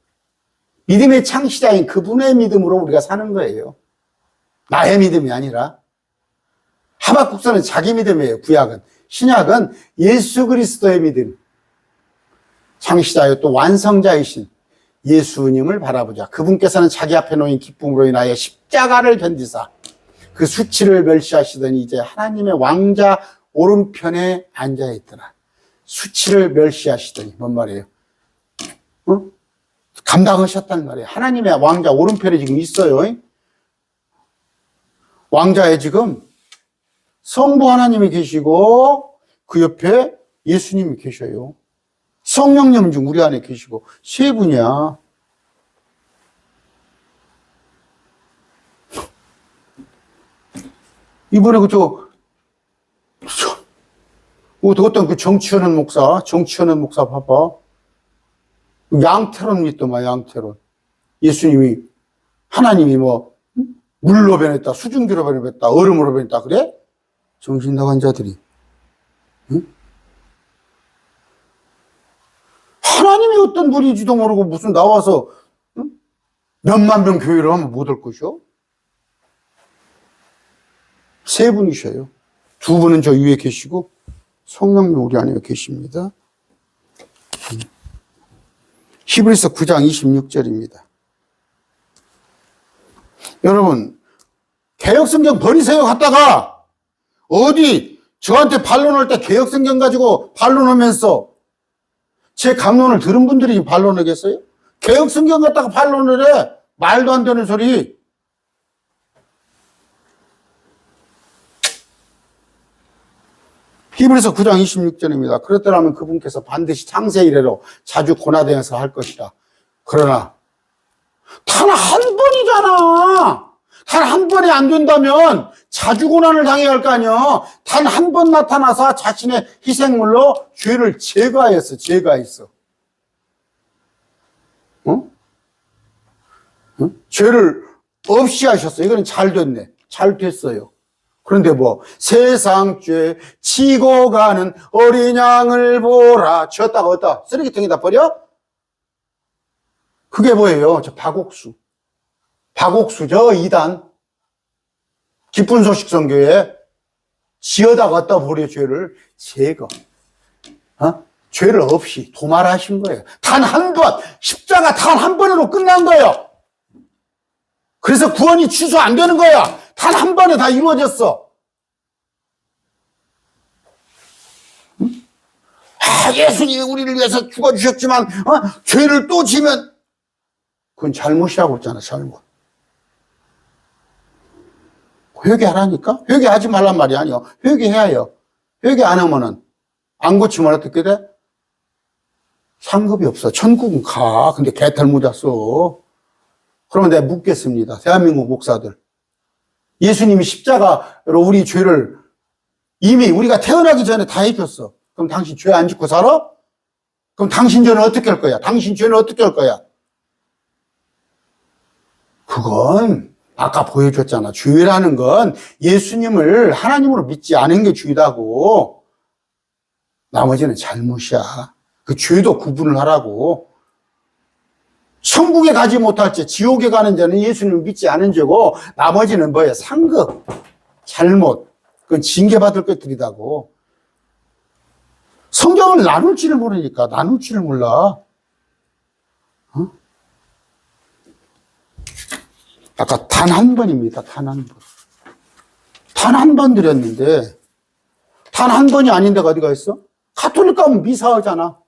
믿음의 창시자인 그분의 믿음으로 우리가 사는 거예요. 나의 믿음이 아니라. 하박국서는 자기 믿음이에요. 구약은. 신약은 예수 그리스도의 믿음. 창시자여 또 완성자이신 예수님을 바라보자. 그분께서는 자기 앞에 놓인 기쁨으로 인하여 십자가를 견디사 그 수치를 멸시하시더니 이제 하나님의 왕자 오른편에 앉아있더라. 수치를 멸시하시더니 뭔 말이에요? 감당하셨단 말이에요. 하나님의 왕자 오른편에 지금 있어요. 왕자에 지금 성부 하나님이 계시고 그 옆에 예수님이 계셔요. 성령님 중 우리 안에 계시고 세 분이야. 이번에 어떤 그 정치하는 목사 봐봐. 양태론 믿더만, 양태론. 예수님이, 하나님이 물로 변했다, 수증기로 변했다, 얼음으로 변했다, 그래? 정신 나간 자들이. 응? 하나님이 어떤 분인지도 모르고 무슨 나와서, 응? 몇만 명 교회를 하면 못 할 것이요? 세 분이셔요. 두 분은 저 위에 계시고, 성령님 우리 안에 계십니다. 히브리서 9장 26절입니다. 여러분, 개혁성경 버리세요 갔다가 어디 저한테 반론할 때 개혁성경 가지고 반론하면서 제 강론을 들은 분들이 반론하겠어요? 개혁성경 갖다가 반론을 해. 말도 안 되는 소리. 히브리서 9장 26절입니다. 그렇더라면 그분께서 반드시 창세 이래로 자주 고난당해서 할 것이라. 그러나 단 한 번이잖아. 단 한 번이 안 된다면 자주 고난을 당해야 할 거 아니야. 단 한 번 나타나서 자신의 희생물로 죄를 제거했어. 어? 죄를 없이 하셨어. 이거는 잘 됐네. 잘 됐어요. 그런데 세상 죄 지고 가는 어린 양을 보라. 쥐었다가 어디다? 쓰레기통에다 버려? 그게 뭐예요? 저 박옥수. 박옥수죠, 2단. 기쁜 소식 선교에 지어다가 어디다 버려, 죄를. 제거. 죄를 없이 도말하신 거예요. 단 한 번, 십자가 단 한 번으로 끝난 거예요. 그래서 구원이 취소 안 되는 거야. 단 한 번에 다 이루어졌어. 예수님이 우리를 위해서 죽어주셨지만, 죄를 또 지면, 그건 잘못이라고 했잖아, 잘못. 회개하라니까? 회개하지 말란 말이 아니요. 회개해야 해요. 회개 안 하면은, 안 고치면 어떻게 돼? 상급이 없어. 천국은 가. 근데 개털 모자 써. 그러면 내가 묻겠습니다. 대한민국 목사들. 예수님이 십자가로 우리 죄를 이미 우리가 태어나기 전에 다 해줬어. 그럼 당신 죄 안 짓고 살아? 그럼 당신 죄는 어떻게 할 거야? 당신 죄는 어떻게 할 거야? 그건 아까 보여줬잖아. 죄라는 건 예수님을 하나님으로 믿지 않은 게 죄다고. 나머지는 잘못이야. 그 죄도 구분을 하라고. 천국에 가지 못할 죄, 지옥에 가는 죄는 예수님을 믿지 않은 죄고, 나머지는 뭐예요? 상급, 잘못. 그건 징계받을 것들이다고. 성경을 나눌 줄을 모르니까, 나눌 줄을 몰라. 어? 아까 단 한 번입니다. 단 한 번. 단 한 번 드렸는데, 단 한 번이 아닌 데가 어디가 있어? 가톨릭 가면 미사하잖아.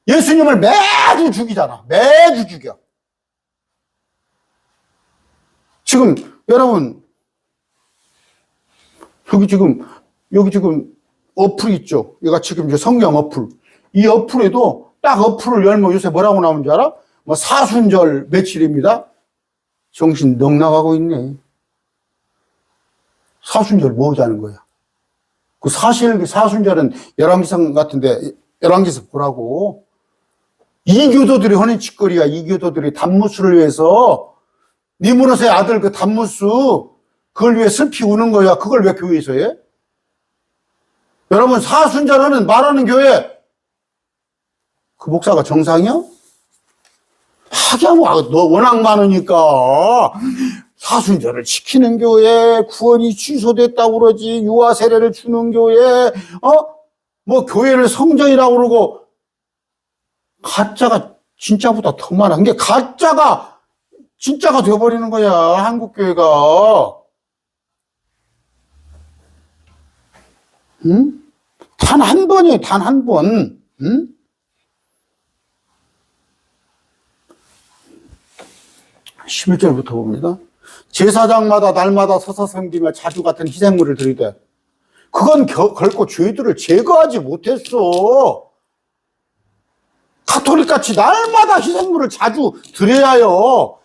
예수님을 매주 죽이잖아. 매주 죽여. 지금 여러분 여기 지금 어플 있죠. 얘가 지금 이제 성경 어플. 이 어플에도 딱 어플을 열면 요새 뭐라고 나오는 줄 알아? 뭐 사순절 며칠입니다. 정신 넉 나가고 있네. 사순절 뭐 하자는 거야? 그 사순절은 열왕기상 같은데 열왕기서 보라고. 이교도들이 하는 짓거리야. 이교도들이 단무스를 위해서 니무롯의 아들 그 단무스 그걸 위해 슬피 우는 거야. 그걸 왜 교회에서 해? 여러분 사순절하는 말하는 교회 그 목사가 정상이야? 하기야 뭐 너 워낙 많으니까 사순절을 지키는 교회 구원이 취소됐다고 그러지. 유아 세례를 주는 교회 뭐 교회를 성전이라고 그러고 가짜가 진짜보다 더 많아. 그게 가짜가 진짜가 되어버리는 거야. 한국교회가. 응? 단 한 번이에요. 단 한 번. 응? (11) 절부터 봅니다. 제사장마다 날마다 서서 섬기며 자주 같은 희생물을 드리되 그건 결코 죄들을 제거하지 못했어. 가톨릭같이 날마다 희생물을 자주 드려야 해요.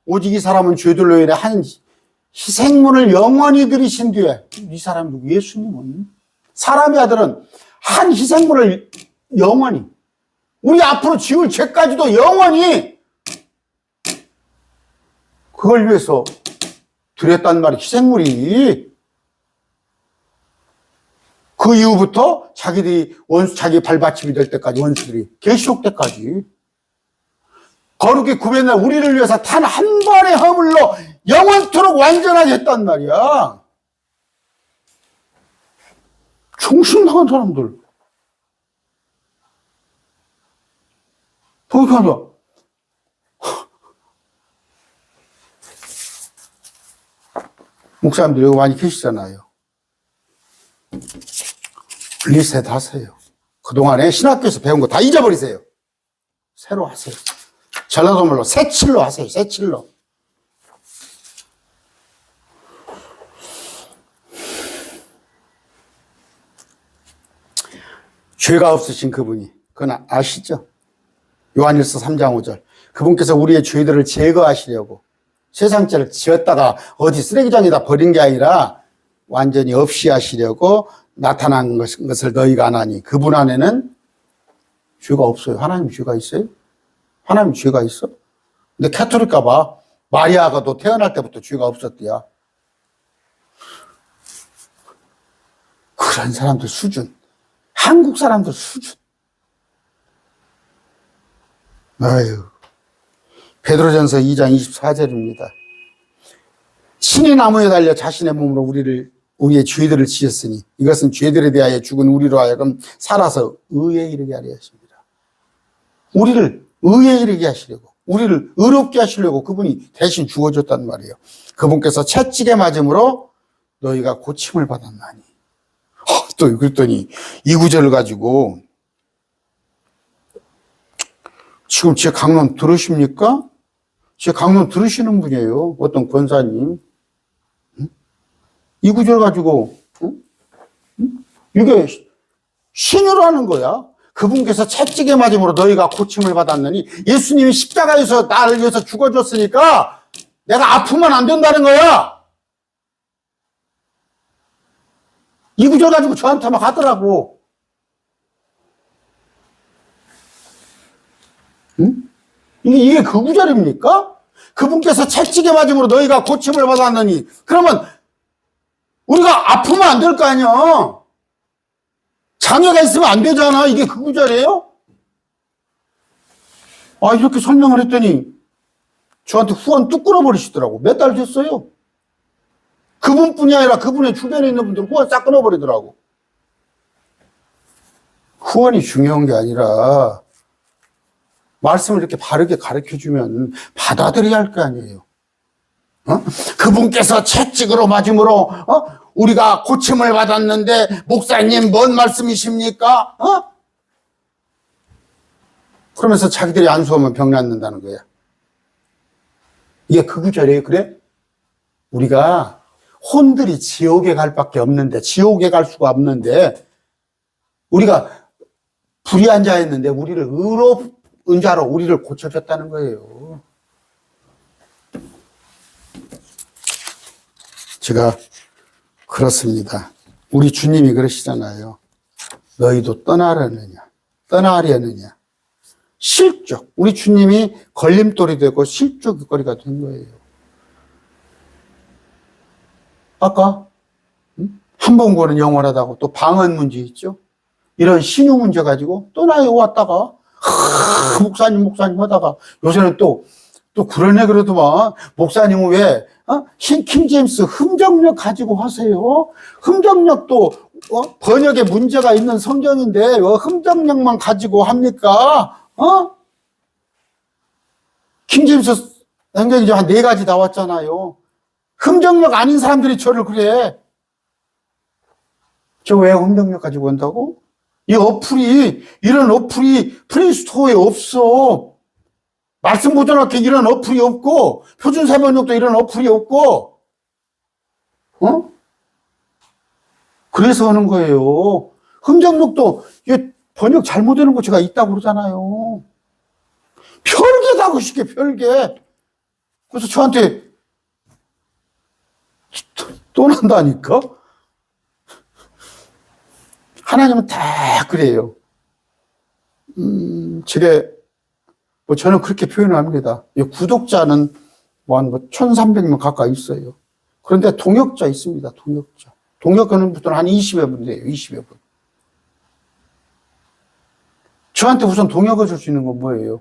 오직 이 사람은 죄들로 인해 한 희생물을 영원히 드리신 뒤에 이 사람 누구? 예수님은 사람의 아들은 한 희생물을 영원히 우리 앞으로 지을 죄까지도 영원히 그걸 위해서 드렸단 말이에요. 희생물이. 그 이후부터 자기들이 자기 발받침이 될 때까지 원수들이 계시록 때까지 거룩히 구별된 우리를 위해서 단 한 번의 허물로 영원토록 완전하게 했단 말이야. 정신 나간 사람들. 그러니까 목사님들 여기 많이 계시잖아요. 리셋 하세요. 그동안에 신학교에서 배운 거 다 잊어버리세요. 새로 하세요. 전라도 말로 새칠로 하세요. 새칠로. 죄가 없으신 그분이, 그건 아시죠? 요한일서 3장 5절. 그분께서 우리의 죄들을 제거하시려고 세상 죄를 지었다가 어디 쓰레기장에다 버린 게 아니라 완전히 없이 하시려고 나타난 것을 너희가 아나니 그분 안에는 죄가 없어요. 하나님 죄가 있어요? 하나님 죄가 있어? 근데 캐톨릭 가봐. 마리아가 너 태어날 때부터 죄가 없었대야. 그런 사람들 수준. 한국 사람들 수준. 아유. 베드로전서 2장 24절입니다. 신이 나무에 달려 자신의 몸으로 우리의 죄들을 지었으니 이것은 죄들에 대하여 죽은 우리로 하여금 살아서 의에 이르게 하려 하십니다. 우리를 의에 이르게 하시려고, 우리를 의롭게 하시려고 그분이 대신 죽어줬단 말이에요. 그분께서 채찍에 맞음으로 너희가 고침을 받았나니. 또 그랬더니 이 구절을 가지고 지금 제 강론 들으십니까? 제 강론 들으시는 분이에요. 어떤 권사님. 이 구절 가지고 이게 신유라는 거야. 그분께서 채찍에 맞음으로 너희가 고침을 받았느니, 예수님이 십자가에서 나를 위해서 죽어줬으니까 내가 아프면 안 된다는 거야. 이 구절 가지고 저한테 막 하더라고. 응? 이게 그 구절입니까? 그분께서 채찍에 맞음으로 너희가 고침을 받았느니, 그러면 우리가 아프면 안 될 거 아니야. 장애가 있으면 안 되잖아. 이게 그 구절이에요? 아, 이렇게 설명을 했더니 저한테 후원 뚝 끊어버리시더라고. 몇 달 됐어요. 그분뿐이 아니라 그분의 주변에 있는 분들 후원 싹 끊어버리더라고. 후원이 중요한 게 아니라 말씀을 이렇게 바르게 가르쳐주면 받아들여야 할 거 아니에요. 그분께서 채찍으로 맞음으로 우리가 고침을 받았는데 목사님 뭔 말씀이십니까? 그러면서 자기들이 안수하면 병 낫는다는 거야. 이게 그 구절이에요. 그래? 우리가 혼들이 지옥에 갈 밖에 없는데, 지옥에 갈 수가 없는데, 우리가 불의한 자였는데 우리를 의로운 자로 우리를 고쳐줬다는 거예요. 제가 그렇습니다. 우리 주님이 그러시잖아요. 너희도 떠나려느냐, 떠나려느냐. 실족. 우리 주님이 걸림돌이 되고 실족거리가 된 거예요. 아까 한 번 구원은 영원하다고, 또 방언 문제 있죠. 이런 신유 문제 가지고 떠나요 왔다가 목사님 하다가 요새는 또 그러네 그러더만. 목사님은 왜 킹제임스 흠정력 가지고 하세요? 흠정력도 번역에 문제가 있는 성경인데 왜 흠정력만 가지고 합니까? 킹제임스 성경이 한 4가지 나왔잖아요. 흠정력 아닌 사람들이 저를 그래. 저 왜 흠정력 가지고 한다고? 이런 어플이 플레이스토어에 없어. 말씀 보존학교 이런 어플이 없고, 표준사번역도 이런 어플이 없고, 그래서 하는 거예요. 흠정력도 번역 잘못되는 거 제가 있다고 그러잖아요. 별개다고 쉽게 별개. 그래서 저한테 떠난다니까? 하나님은 다 그래요. 제가, 저는 그렇게 표현을 합니다. 구독자는 한 1,300명 가까이 있어요. 그런데 동역자 있습니다. 동역자. 동역하는 분들은 한 20여 분 돼요. 20여 분. 저한테 우선 동역해 줄 수 있는 건 뭐예요?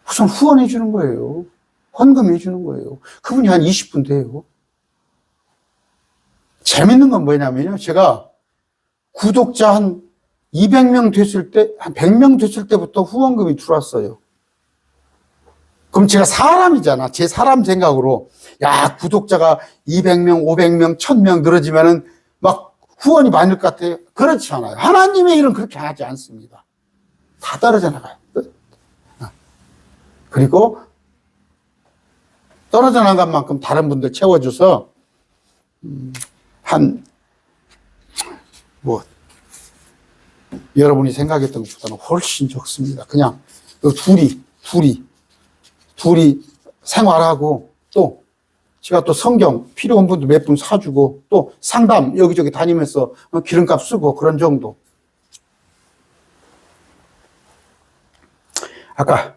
우선 후원해 주는 거예요. 헌금해 주는 거예요. 그분이 한 20분 돼요. 재밌는 건 뭐냐면요. 제가 구독자 한 200명 됐을 때, 한 100명 됐을 때부터 후원금이 들어왔어요. 그럼 제가 사람이잖아. 제 사람 생각으로, 야, 구독자가 200명, 500명, 1000명 늘어지면은 막 후원이 많을 것 같아요. 그렇지 않아요. 하나님의 일은 그렇게 하지 않습니다. 다 떨어져 나가요. 그리고 떨어져 나간 만큼 다른 분들 채워줘서, 여러분이 생각했던 것보다는 훨씬 적습니다. 그냥 둘이 생활하고, 또 제가 또 성경 필요한 분들 몇 분 사주고, 또 상담 여기저기 다니면서 기름값 쓰고, 그런 정도. 아까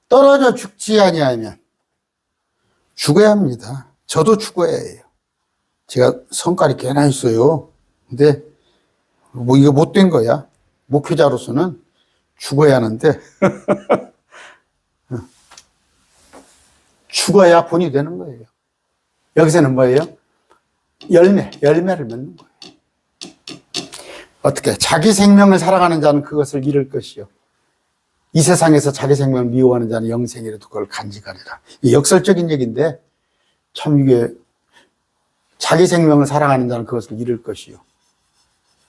떨어져 죽지 아니하면 죽어야 합니다. 저도 죽어야 해요. 제가 성깔이 꽤나 있어요. 근데 이거 못된 거야. 목회자로서는 죽어야 하는데 죽어야 본이 되는 거예요. 여기서는 뭐예요? 열매를 맺는 거예요. 어떻게? 자기 생명을 살아가는 자는 그것을 잃을 것이요. 이 세상에서 자기 생명을 미워하는 자는 영생이라도 그걸 간직하리라. 역설적인 얘기인데 참 이게 자기 생명을 살아가는 자는 그것을 잃을 것이요.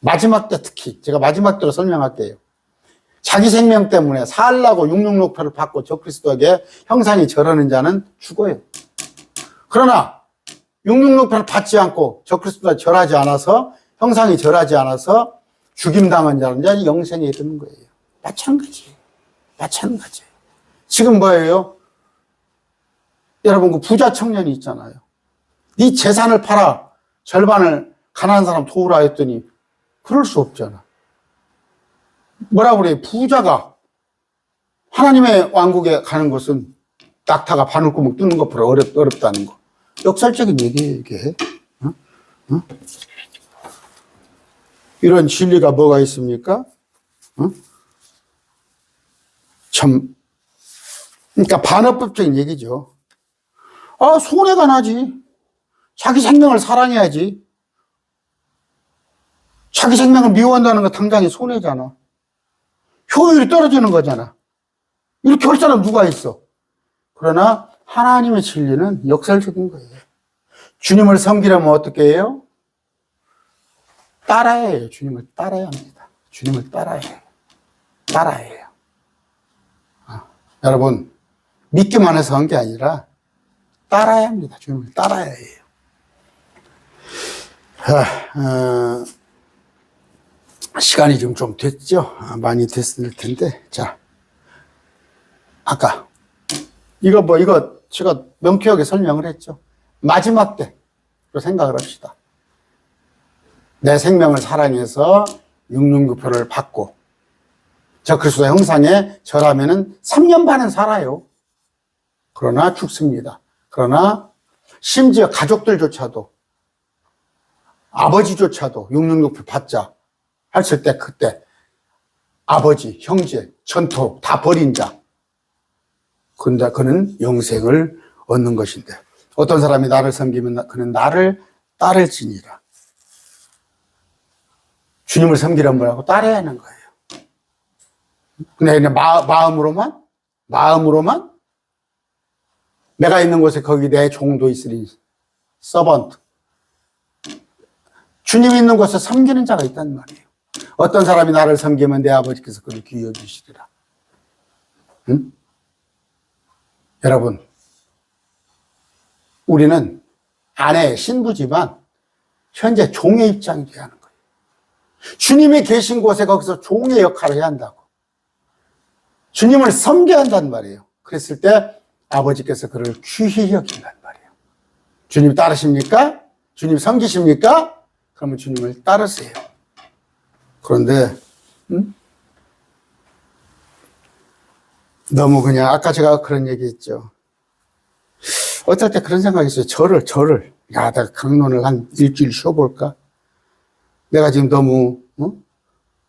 마지막 때 특히 제가 마지막 때로 설명할게요. 자기 생명 때문에 살라고 육육록표를 받고 적그리스도에게 형상이 절하는 자는 죽어요. 그러나 육육록표를 받지 않고 적그리스도에 절하지 않아서 형상이 절하지 않아서 죽임당한 자는 영생에 이르는 거예요. 마찬가지예요. 지금 뭐예요? 여러분, 그 부자 청년이 있잖아요. 네 재산을 팔아 절반을 가난한 사람 도우라 했더니 그럴 수 없잖아. 뭐라고 그래요? 부자가 하나님의 왕국에 가는 것은 낙타가 바늘구멍 뚫는 것보다 어렵다는 거. 역설적인 얘기예요, 이게. 어? 이런 진리가 뭐가 있습니까? 참, 그러니까 반어법적인 얘기죠. 아, 손해가 나지. 자기 생명을 사랑해야지. 자기 생명을 미워한다는 거 당장에 손해잖아. 효율이 떨어지는 거잖아. 이렇게 할 사람 누가 있어? 그러나 하나님의 진리는 역설적인 거예요. 주님을 섬기려면 어떻게 해요? 따라야 해요. 주님을 따라야 합니다. 주님을 따라야 해요. 여러분, 믿기만 해서 한 게 아니라 따라야 합니다. 주님을 따라야 해요. 시간이 좀 됐죠? 많이 됐을 텐데. 자, 아까 이거 제가 명쾌하게 설명을 했죠. 마지막 때로 생각을 합시다. 내 생명을 사랑해서 669표를 받고 저 그리스도의 형상에 절하면은 3년 반은 살아요. 그러나 죽습니다. 그러나 심지어 가족들조차도 아버지조차도 666표 받자 했을 때 그때 아버지, 형제, 전토 다 버린 자. 근데 그는 영생을 얻는 것인데 어떤 사람이 나를 섬기면 그는 나를 따를지니라. 주님을 섬기란 뭐라고? 따라야 하는 거예요. 근데 그냥 마음으로만 내가 있는 곳에 거기 내 종도 있으리. 서번트. 주님 있는 곳에 섬기는 자가 있단 말이에요. 어떤 사람이 나를 섬기면 내 아버지께서 그를 귀히 여기시리라. 응? 여러분, 우리는 아내 신부지만 현재 종의 입장이 돼야 하는 거예요. 주님이 계신 곳에 거기서 종의 역할을 해야 한다고. 주님을 섬겨야 한단 말이에요. 그랬을 때 아버지께서 그를 귀히 여긴단 말이에요. 주님 따르십니까? 주님 섬기십니까? 그러면 주님을 따르세요. 그런데 너무 그냥 아까 제가 그런 얘기 했죠. 어떨 때 그런 생각이 있어요. 저를 야, 내가 강론을 한 일주일 쉬어볼까? 내가 지금 너무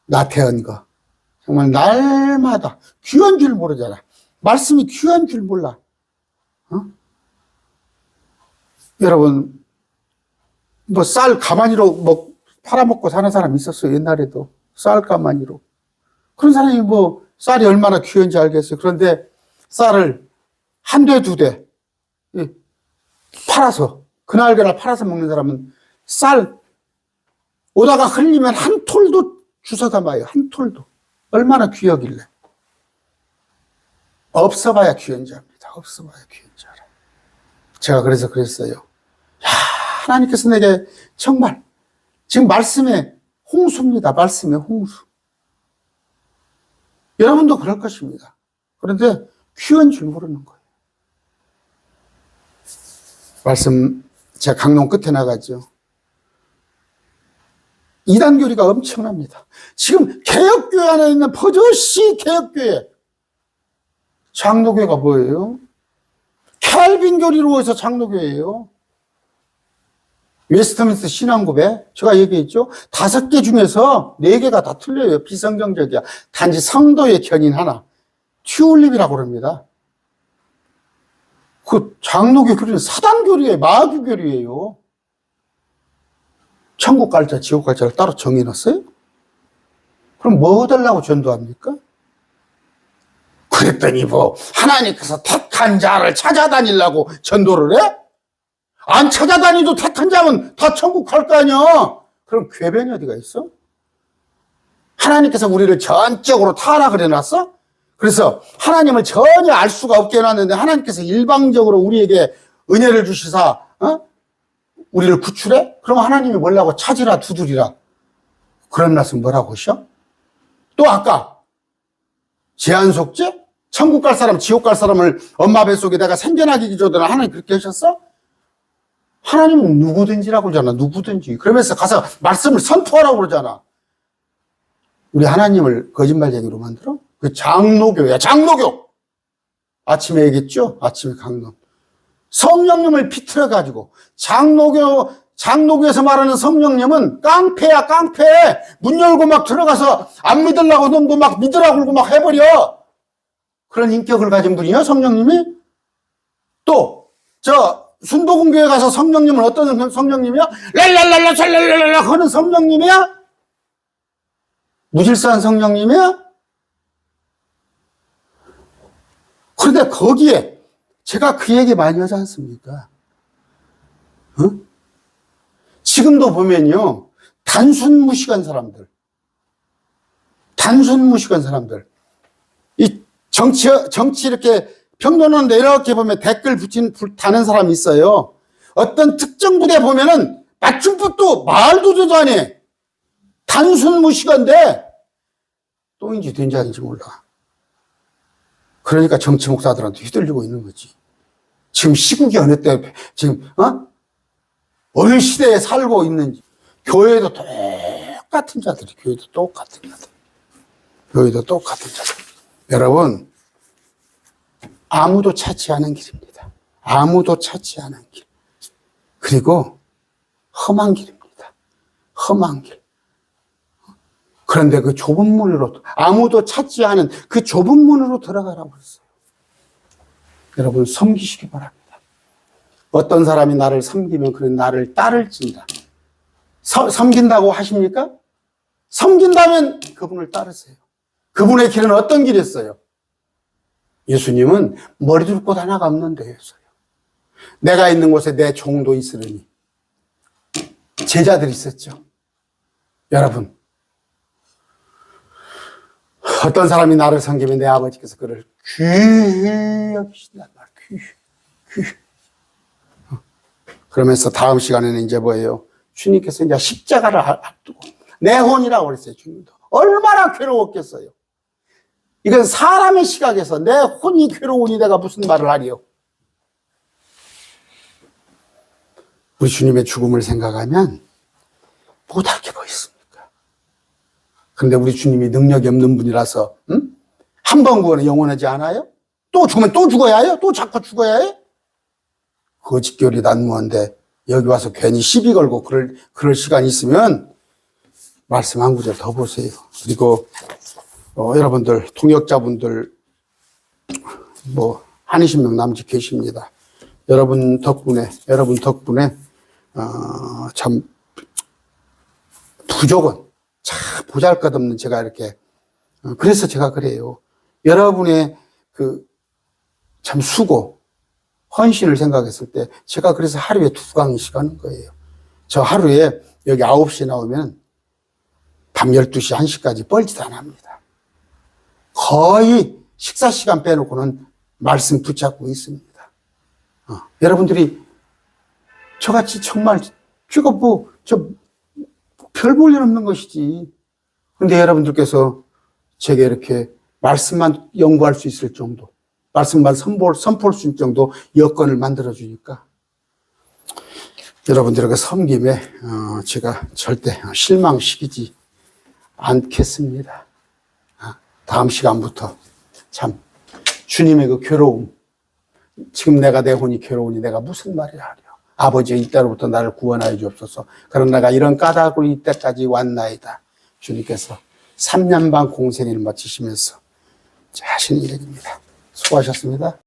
나태한 거. 정말 날마다 귀한 줄 모르잖아. 말씀이 귀한 줄 몰라. 여러분, 뭐 쌀 가마니로 팔아먹고 사는 사람 있었어요. 옛날에도 쌀 가마니로. 그런 사람이 뭐 쌀이 얼마나 귀한지 알겠어요. 그런데 쌀을 한 대, 두 대 팔아서 그날 팔아서 먹는 사람은 쌀 오다가 흘리면 한 톨도 주워 담아요. 한 톨도. 얼마나 귀하길래. 없어봐야 귀한 자입니다. 없어봐야 귀한 자라. 제가 그래서 그랬어요. 야, 하나님께서 내게 정말 지금 말씀의 홍수입니다. 말씀의 홍수. 여러분도 그럴 것입니다. 그런데 귀한 줄 모르는 거예요. 말씀 제가 강론 끝에 나가죠. 이단교리가 엄청납니다. 지금 개혁교회 안에 있는 버젓이 개혁교회. 장로교회가 뭐예요? 캘빈교리로 해서 장로교회예요. 웨스트민스터 신앙고백 제가 얘기했죠. 5개 중에서 4개가 다 틀려요. 비성경적이야. 단지 성도의 견인 하나. 튤립이라고 그럽니다. 그 장로교 교리는 사단교리예요. 마귀교리예요. 천국 갈자, 지옥 갈자를 따로 정해놨어요? 그럼 뭐 달라고 전도합니까? 그랬더니 뭐 하나님께서 택한 자를 찾아다니려고 전도를 해? 안 찾아다니도 택한 자면 다 천국 갈 거 아니야. 그럼 궤변이 어디가 있어? 하나님께서 우리를 전적으로 타락을 해놨어? 그래서 하나님을 전혀 알 수가 없게 해놨는데 하나님께서 일방적으로 우리에게 은혜를 주시사 우리를 구출해? 그럼 하나님이 뭐라고 찾으라 두드리라 그런 말씀 뭐라고 하셔? 또 아까 제한속죄? 천국 갈 사람, 지옥 갈 사람을 엄마 뱃속에다가 생겨나게 기도하더라. 하나님 그렇게 하셨어? 하나님은 누구든지라고 그러잖아. 누구든지. 그러면서 가서 말씀을 선포하라고 그러잖아. 우리 하나님을 거짓말쟁이로 만들어? 그 장로교야. 장로교. 아침에 얘기했죠? 아침에 강론. 성령님을 비틀어가지고 장로교에서 말하는 성령님은 깡패야. 깡패. 문 열고 막 들어가서 안 믿으려고 놈도 막 믿으라고 그러고 막 해버려. 그런 인격을 가진 분이야 성령님이. 또 순복음교회 가서 성령님은 어떤 성령님이야? 랄랄랄라 샬랄랄라 하는 성령님이야? 무질서한 성령님이야? 그런데 거기에 제가 그 얘기 많이 하지 않습니까? 지금도 보면요, 단순 무식한 사람들, 이 정치 이렇게 평론하는데 이렇게 보면 댓글 다는 사람이 있어요. 어떤 특정 부대 보면은 맞춤법도 말도 되도 안 해. 단순 무식한데 똥인지 된지 아닌지 몰라. 그러니까 정치 목사들한테 휘둘리고 있는 거지. 지금 시국이 어느 때 지금 어느 시대에 살고 있는지. 교회도 똑같은 자들이. 여러분, 아무도 찾지 않은 길입니다. 아무도 찾지 않은 길. 그리고 험한 길입니다. 험한 길. 그런데 그 좁은 문으로, 아무도 찾지 않은 그 좁은 문으로 들어가라고 했어요. 여러분, 섬기시기 바랍니다. 어떤 사람이 나를 섬기면 그는 나를 따를진다. 섬긴다고 하십니까? 섬긴다면 그분을 따르세요. 그분의 길은 어떤 길이었어요? 예수님은 머리 둘 곳 하나가 없는 데였어요. 내가 있는 곳에 내 종도 있으려니. 제자들이 있었죠. 여러분, 어떤 사람이 나를 섬기면 내 아버지께서 그를 귀히 여기신단 말이에요. 귀히. 그러면서 다음 시간에는 이제 뭐예요? 주님께서 이제 십자가를 앞두고 내 혼이라고 그랬어요. 주님도. 얼마나 괴로웠겠어요. 이건 사람의 시각에서 내 혼이 괴로우니 내가 무슨 말을 하리요. 우리 주님의 죽음을 생각하면 못할 게 뭐 있습니까? 그런데 우리 주님이 능력이 없는 분이라서 한 번 구원은 영원하지 않아요? 또 죽으면 또 죽어야 해요? 또 자꾸 죽어야 해? 거짓교리 난무한데 여기 와서 괜히 시비 걸고 그럴 시간이 있으면 말씀 한 구절 더 보세요. 그리고 여러분들 통역자분들 한 20명 남짓 계십니다. 여러분 덕분에 참 부족은 참 보잘것없는 제가 이렇게 그래서 제가 그래요. 여러분의 그 참 수고 헌신을 생각했을 때 제가 그래서 하루에 2강씩 하는 거예요. 저 하루에 여기 9시에 나오면 밤 12시, 1시까지 뻘짓 안 합니다. 거의 식사 시간 빼놓고는 말씀 붙잡고 있습니다. 여러분들이 저같이 정말 별 볼 일 없는 것이지. 그런데 여러분들께서 제게 이렇게 말씀만 연구할 수 있을 정도, 말씀만 선포할 수 있을 정도 여건을 만들어주니까 여러분들에게 섬김에 제가 절대 실망시키지 않겠습니다. 다음 시간부터 참 주님의 그 괴로움, 지금 내가 내 혼이 괴로우니 내가 무슨 말을 하려. 아버지 이때로부터 나를 구원하여 주옵소서. 그러나 내가 이런 까닭으로 이때까지 왔나이다. 주님께서 3년 반 공생일을 마치시면서 하시는 일입니다. 수고하셨습니다.